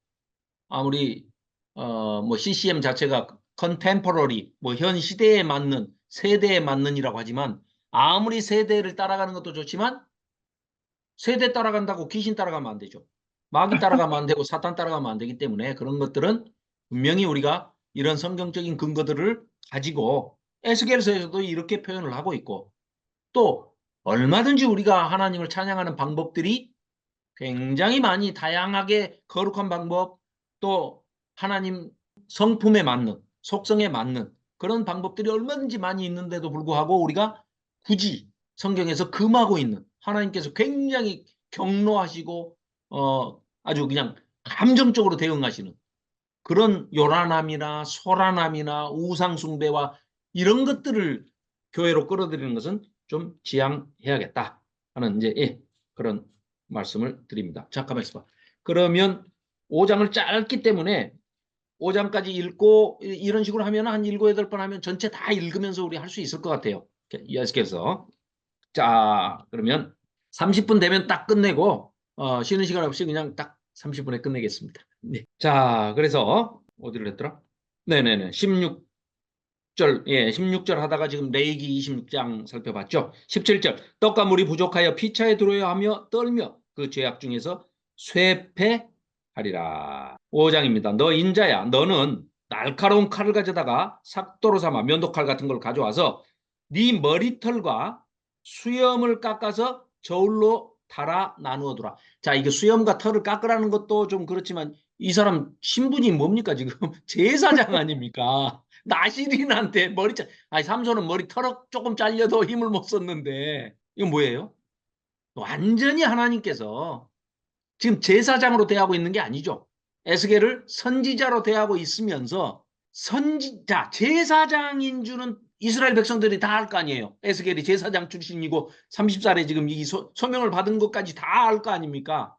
아무리 뭐 CCM 자체가 컨템포러리 뭐 현 시대에 맞는 세대에 맞는이라고 하지만 아무리 세대를 따라가는 것도 좋지만 세대 따라간다고 귀신 따라가면 안 되죠. 마귀 따라가면 안 되고 사탄 따라가면 안 되기 때문에 그런 것들은 분명히 우리가 이런 성경적인 근거들을 가지고 에스겔서에서도 이렇게 표현을 하고 있고 또 얼마든지 우리가 하나님을 찬양하는 방법들이 굉장히 많이 다양하게 거룩한 방법 또 하나님 성품에 맞는 속성에 맞는 그런 방법들이 얼마든지 많이 있는데도 불구하고 우리가 굳이 성경에서 금하고 있는 하나님께서 굉장히 경노하시고 아주 그냥 감정적으로 대응하시는 그런 요란함이나 소란함이나 우상숭배와 이런 것들을 교회로 끌어들이는 것은 좀 지양해야겠다 하는 이제 그런 말씀을 드립니다. 잠깐만 있어봐. 그러면 5장을 짧기 때문에 5장까지 읽고 이런 식으로 하면 한 7, 8번 하면 전체 다 읽으면서 우리 할 수 있을 것 같아요. 이해하시겠어? 자, 그러면 30분 되면 딱 끝내고 쉬는 시간 없이 그냥 딱 30분에 끝내겠습니다. 네. 자, 그래서 어디를 했더라? 네네네. 16절, 예, 16절 하다가 지금 레이기 26장 살펴봤죠. 17절, 떡과 물이 부족하여 피차에 들어야 하며 떨며 그 죄악 중에서 쇠패하리라. 5장입니다. 너 인자야, 너는 날카로운 칼을 가져다가 삭도로 삼아 면도칼 같은 걸 가져와서 네 머리털과 수염을 깎아서 저울로 달아 나누어 두라. 자, 이게 수염과 털을 깎으라는 것도 좀 그렇지만 이 사람 신분이 뭡니까 지금? 제사장 아닙니까? 나시린한테 아니 삼손은 머리 털 조금 잘려도 힘을 못 썼는데 이건 뭐예요? 완전히 하나님께서 지금 제사장으로 대하고 있는 게 아니죠. 에스겔을 선지자로 대하고 있으면서 선지자, 제사장인 줄은 이스라엘 백성들이 다 알 거 아니에요. 에스겔이 제사장 출신이고 30살에 지금 이 소명을 받은 것까지 다 알 거 아닙니까?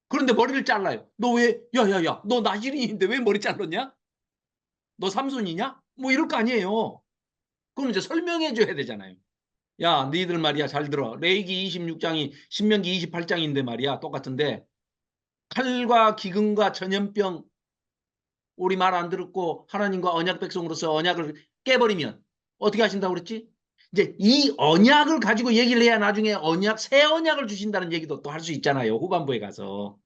그런데 머리를 잘라요. 너 왜, 야야야, 너 나시린인데 왜 머리 잘랐냐? 너 삼손이냐? 뭐 이럴 거 아니에요. 그럼 이제 설명해 줘야 되잖아요. 야, 너희들 말이야, 잘 들어. 레위기 26장이 신명기 28장인데 말이야, 똑같은데 칼과 기근과 전염병, 우리 말 안 듣고 하나님과 언약 백성으로서 언약을 깨버리면 어떻게 하신다고 그랬지? 이제 이 언약을 가지고 얘기를 해야 나중에 언약, 새 언약을 주신다는 얘기도 또 할 수 있잖아요. 후반부에 가서.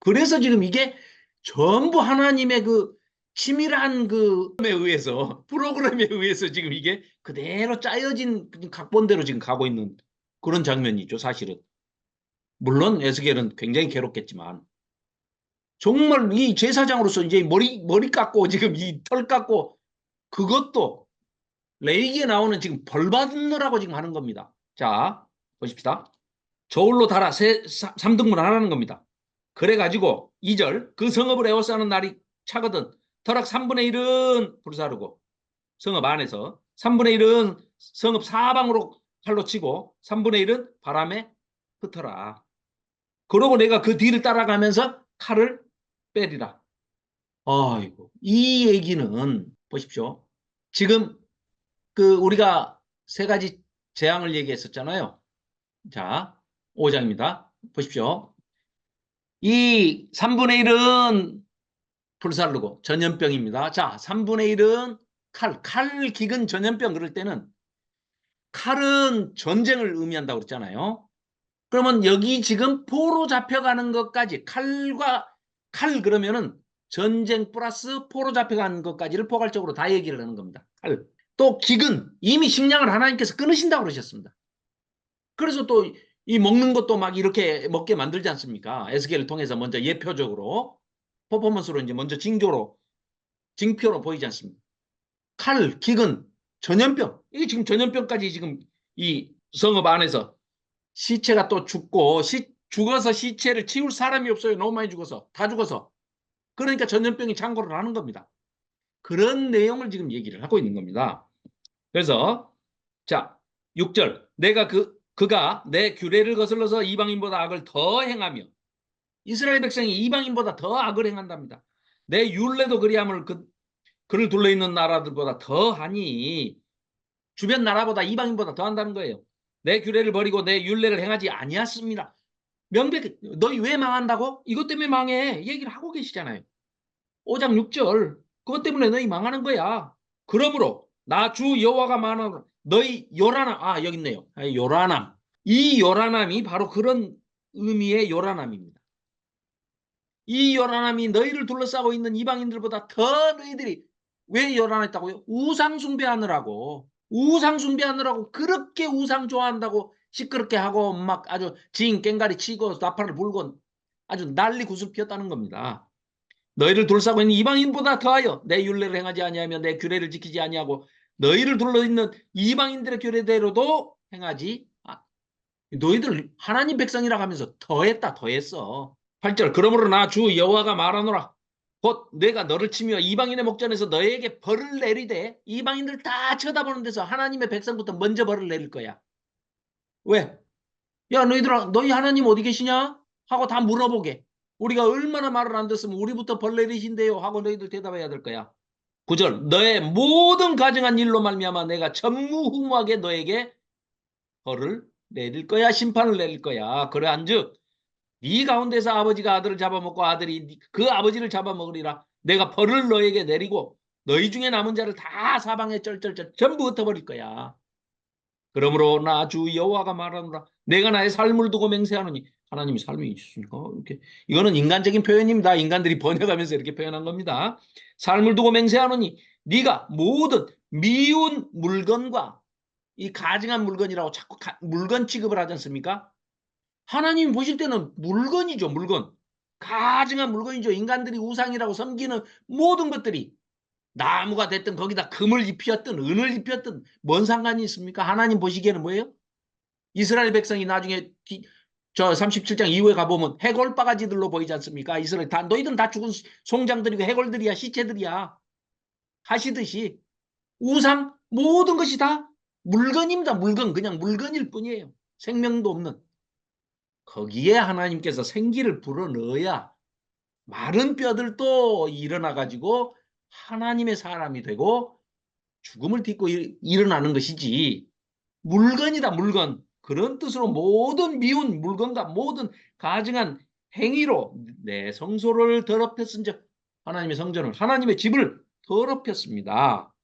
그래서 지금 이게 전부 하나님의 그 치밀한 프로그램에 의해서 지금 이게 그대로 짜여진 각본대로 지금 가고 있는 그런 장면이죠, 사실은. 물론 에스겔은 굉장히 괴롭겠지만 정말 이 제사장으로서 이제 머리 깎고 지금 이 털 깎고 그것도 레위기에 나오는 지금 벌 받느라고 지금 하는 겁니다. 자, 보십시다. 저울로 달아 3등분 하라는 겁니다. 그래가지고 2절 그 성읍을 에워싸는 날이 차거든 터락 3분의 1은 불사르고 성읍 안에서 3분의 1은 성읍 사방으로 칼로 치고 3분의 1은 바람에 흩어라. 그러고 내가 그 뒤를 따라가면서 칼을 빼리라. 아이고, 이 얘기는 보십시오. 지금 그 우리가 세 가지 재앙을 얘기했었잖아요. 자, 5장입니다. 보십시오. 이 3분의 1은 불살르고 전염병입니다. 자, 3분의 1은 칼 기근 전염병 그럴 때는 칼은 전쟁을 의미한다고 그랬잖아요. 그러면 여기 지금 포로 잡혀가는 것까지 칼 그러면은 전쟁 플러스 포로 잡혀가는 것까지를 포괄적으로 다 얘기를 하는 겁니다. 칼. 또 기근 이미 식량을 하나님께서 끊으신다고 그러셨습니다. 그래서 또 이 먹는 것도 막 이렇게 먹게 만들지 않습니까? 에스겔을 통해서 먼저 예표적으로 퍼포먼스로 이제 먼저 징표로 보이지 않습니까? 칼, 기근, 전염병. 이게 지금 전염병까지 지금 이 성읍 안에서 시체가 또 죽고 죽어서 시체를 치울 사람이 없어요. 너무 많이 죽어서. 다 죽어서. 그러니까 전염병이 창궐을 하는 겁니다. 그런 내용을 지금 얘기를 하고 있는 겁니다. 그래서 자 6절 내가 그가 내 규례를 거슬러서 이방인보다 악을 더 행하며 이스라엘 백성이 이방인보다 더 악을 행한답니다. 내 율례도 그리함을 그를 둘러있는 나라들보다 더 하니 주변 나라보다 이방인보다 더 한다는 거예요. 내 규례를 버리고 내 율례를 행하지 아니었습니다. 명백히 너희 왜 망한다고? 이것 때문에 망해. 얘기를 하고 계시잖아요. 5장 6절 그것 때문에 너희 망하는 거야. 그러므로 나 주 여호와가 말하노라 너희 요란함 여기 있네요. 요란함. 이 요란함이 바로 그런 의미의 요란함입니다. 이 요란함이 너희를 둘러싸고 있는 이방인들보다 더 너희들이 왜 요란했다고요? 우상 숭배하느라고 그렇게 우상 좋아한다고 시끄럽게 하고 막 아주 징 깽가리 치고 나팔을 불고 아주 난리 구슬 피웠다는 겁니다. 너희를 둘러싸고 있는 이방인보다 더하여 내 율례를 행하지 아니하며 내 규례를 지키지 아니하고 너희를 둘러있는 이방인들의 규례대로도 행하지 너희들 하나님 백성이라고 하면서 더했어. 8절 그러므로 나 주 여호와가 말하노라 곧 내가 너를 치며 이방인의 목전에서 너에게 벌을 내리되 이방인들 다 쳐다보는 데서 하나님의 백성부터 먼저 벌을 내릴 거야. 왜? 야 너희들아 너희 하나님 어디 계시냐? 하고 다 물어보게. 우리가 얼마나 말을 안 듣으면 우리부터 벌 내리신대요 하고 너희들 대답해야 될 거야. 9절 너의 모든 가증한 일로 말미암아 내가 전무후무하게 너에게 벌을 내릴 거야 심판을 내릴 거야. 그러한즉 네 가운데서 아버지가 아들을 잡아먹고 아들이 그 아버지를 잡아먹으리라. 내가 벌을 너에게 내리고 너희 중에 남은 자를 다 사방에 쩔쩔쩔 전부 흩어버릴 거야. 그러므로 나 주 여호와가 말하노라 내가 나의 삶을 두고 맹세하노니 하나님이 삶이 있으니까 이렇게 이거는 인간적인 표현입니다. 인간들이 번역하면서 이렇게 표현한 겁니다. 삶을 두고 맹세하노니 네가 모든 미운 물건과 이 가증한 물건이라고 자꾸 물건 취급을 하지 않습니까? 하나님 보실 때는 물건이죠. 물건. 가증한 물건이죠. 인간들이 우상이라고 섬기는 모든 것들이 나무가 됐든 거기다 금을 입혔든 은을 입혔든 뭔 상관이 있습니까? 하나님 보시기에는 뭐예요? 이스라엘 백성이 나중에 저 37장 이후에 가보면 해골 바가지들로 보이지 않습니까? 이스라엘 다 너희들은 다 죽은 송장들이고 해골들이야, 시체들이야 하시듯이 우상 모든 것이 다 물건입니다. 물건, 그냥 물건일 뿐이에요. 생명도 없는. 거기에 하나님께서 생기를 불어넣어야 마른 뼈들도 일어나 가지고 하나님의 사람이 되고 죽음을 딛고 일어나는 것이지, 물건이다 물건, 그런 뜻으로 모든 미운 물건과 모든 가증한 행위로 내 성소를 더럽혔은즉, 하나님의 성전을, 하나님의 집을 더럽혔습니다.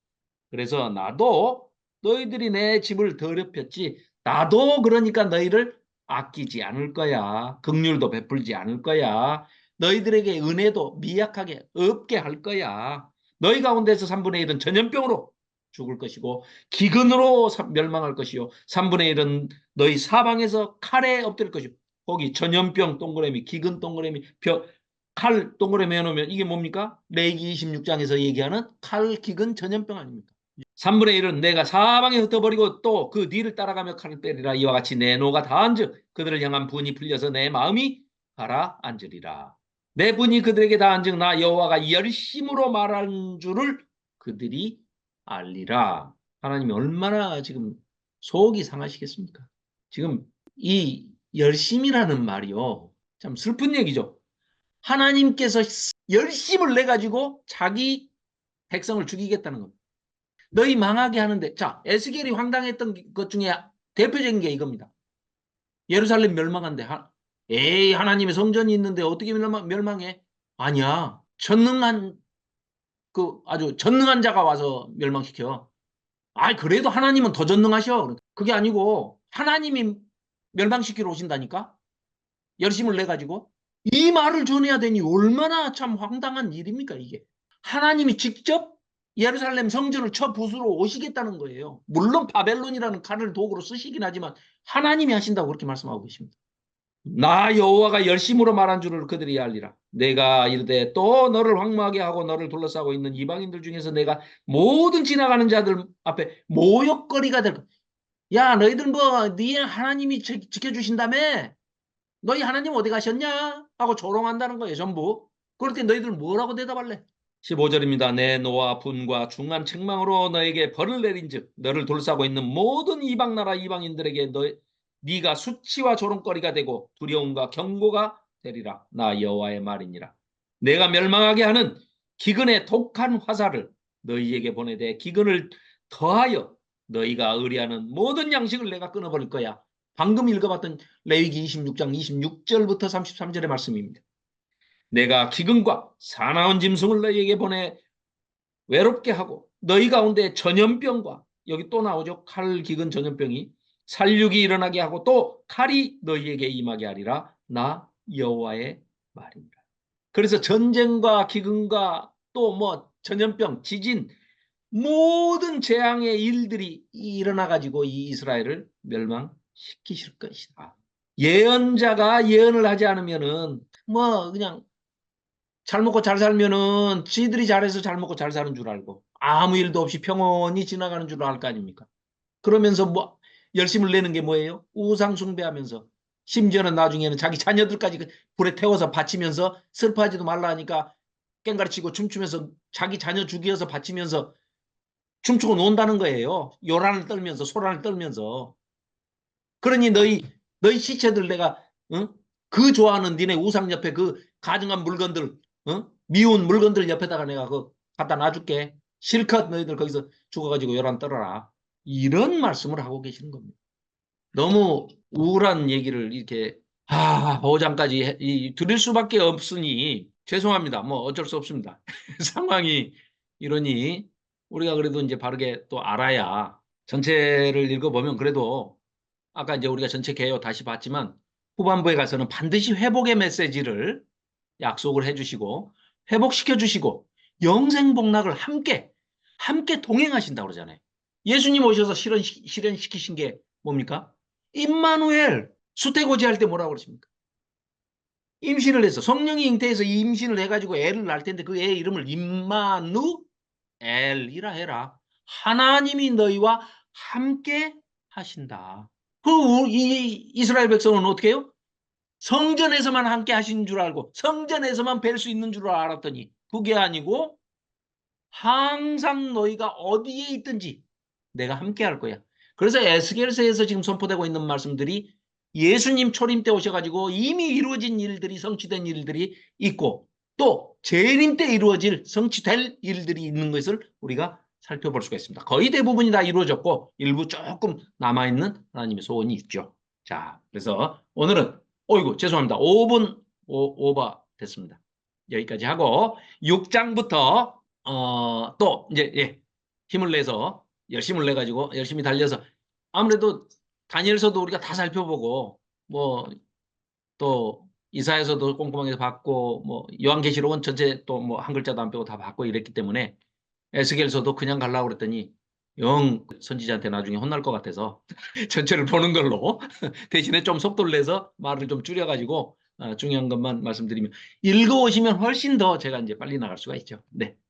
그래서 나도 너희들이 내 집을 더럽혔지, 나도 그러니까 너희를 아끼지 않을 거야. 긍휼도 베풀지 않을 거야. 너희들에게 은혜도 미약하게 없게 할 거야. 너희 가운데서 3분의 1은 전염병으로 죽을 것이고 기근으로 멸망할 것이요 3분의 1은 너희 사방에서 칼에 엎드릴 것이요. 거기 전염병 동그라미, 기근 동그라미, 칼 동그라미 해놓으면 이게 뭡니까? 레위기 26장에서 얘기하는 칼, 기근, 전염병 아닙니까? 3분의 1은 내가 사방에 흩어버리고 또 그 뒤를 따라가며 칼을 빼리라. 이와 같이 내 노가 다한즉 그들을 향한 분이 풀려서 내 마음이 가라앉으리라. 내 분이 그들에게 다한즉 나 여호와가 열심으로 말한 줄을 그들이 알리라. 하나님이 얼마나 지금 속이 상하시겠습니까? 지금 이 열심이라는 말이요, 참 슬픈 얘기죠. 하나님께서 열심을 내 가지고 자기 백성을 죽이겠다는 겁니다. 너희 망하게 하는데, 자, 에스겔이 황당했던 것 중에 대표적인 게 이겁니다. 예루살렘 멸망한데, 에이, 하나님의 성전이 있는데 어떻게 멸망해? 아니야. 전능한, 아주 전능한 자가 와서 멸망시켜. 아, 그래도 하나님은 더 전능하셔. 그게 아니고 하나님이 멸망시키러 오신다니까? 열심을 내가지고. 이 말을 전해야 되니 얼마나 참 황당한 일입니까, 이게. 하나님이 직접 예루살렘 성전을 쳐 부수러 오시겠다는 거예요. 물론 바벨론이라는 칼을 도구로 쓰시긴 하지만 하나님이 하신다고 그렇게 말씀하고 계십니다. 나 여호와가 열심으로 말한 줄을 그들이 알리라. 내가 이르되 또 너를 황무하게 하고 너를 둘러싸고 있는 이방인들 중에서 내가 모든 지나가는 자들 앞에 모욕거리가 될 것. 야, 너희들 네 하나님이 지켜주신다며? 너희 하나님 어디 가셨냐? 하고 조롱한다는 거예요, 전부. 그럴 때 너희들 뭐라고 대답할래? 15절입니다. 내 노와 분과 중한 책망으로 너에게 벌을 내린즉 너를 둘러싸고 있는 모든 이방 나라 이방인들에게 네가 수치와 조롱거리가 되고 두려움과 경고가 되리라. 나 여호와의 말이니라. 내가 멸망하게 하는 기근의 독한 화살을 너희에게 보내되 기근을 더하여 너희가 의뢰하는 모든 양식을 내가 끊어버릴 거야. 방금 읽어봤던 레위기 26장 26절부터 33절의 말씀입니다. 내가 기근과 사나운 짐승을 너희에게 보내 외롭게 하고 너희 가운데 전염병과, 여기 또 나오죠. 칼, 기근, 전염병이 살육이 일어나게 하고 또 칼이 너희에게 임하게 하리라. 나 여호와의 말입니다. 그래서 전쟁과 기근과 또 전염병, 지진, 모든 재앙의 일들이 일어나 가지고 이 이스라엘을 멸망시키실 것이다. 예언자가 예언을 하지 않으면은 그냥 잘 먹고 잘 살면은 지들이 잘해서 잘 먹고 잘 사는 줄 알고 아무 일도 없이 평온히 지나가는 줄 알 거 아닙니까? 그러면서 열심을 내는 게 뭐예요? 우상 숭배하면서, 심지어는 나중에는 자기 자녀들까지 불에 태워서 바치면서 슬퍼하지도 말라 하니까 깽가리치고 춤추면서 자기 자녀 죽이어서 바치면서 춤추고 논다는 거예요. 요란을 떨면서, 소란을 떨면서. 그러니 너희 시체들 내가, 응? 그 좋아하는 니네 우상 옆에 그 가증한 물건들, 응? 미운 물건들 옆에다가 내가 갖다 놔줄게. 실컷 너희들 거기서 죽어가지고 요란 떨어라. 이런 말씀을 하고 계시는 겁니다. 너무 우울한 얘기를 이렇게 5장까지 드릴 수밖에 없으니 죄송합니다. 어쩔 수 없습니다. 상황이 이러니 우리가 그래도 이제 바르게 또 알아야, 전체를 읽어보면 그래도 아까 이제 우리가 전체 개요 다시 봤지만 후반부에 가서는 반드시 회복의 메시지를 약속을 해주시고 회복시켜 주시고 영생복락을 함께 동행하신다고 그러잖아요. 예수님 오셔서 실현시키신 게 뭡니까? 임마누엘, 수태고지 할 때 뭐라고 그러십니까? 임신을 해서 성령이 잉태해서 임신을 해가지고 애를 낳을 텐데 그 애 이름을 임마누엘이라 해라. 하나님이 너희와 함께 하신다. 이 이스라엘 백성은 어떻게 해요? 성전에서만 함께 하신 줄 알고 성전에서만 뵐 수 있는 줄 알았더니 그게 아니고 항상 너희가 어디에 있든지 내가 함께 할 거야. 그래서 에스겔서에서 지금 선포되고 있는 말씀들이 예수님 초림 때 오셔가지고 이미 이루어진 일들이 성취된 일들이 있고 또 재림 때 이루어질 성취될 일들이 있는 것을 우리가 살펴볼 수가 있습니다. 거의 대부분이 다 이루어졌고 일부 조금 남아있는 하나님의 소원이 있죠. 자, 그래서 오늘은 어이구 죄송합니다. 5분 오버 됐습니다. 여기까지 하고 6장부터 또 이제 예, 힘을 내서 열심을 내 가지고 열심히 달려서 아무래도 다니엘서도 우리가 다 살펴보고 뭐 또 이사야서도 꼼꼼하게 봤고 뭐 요한계시록은 전체 또 뭐 한 글자도 안 빼고 다 봤고 이랬기 때문에 에스겔서도 그냥 가려고 그랬더니 영 선지자한테 나중에 혼날 것 같아서 전체를 보는 걸로 대신에 좀 속도를 내서 말을 좀 줄여가지고 중요한 것만 말씀드리면 읽어오시면 훨씬 더 제가 이제 빨리 나갈 수가 있죠. 네.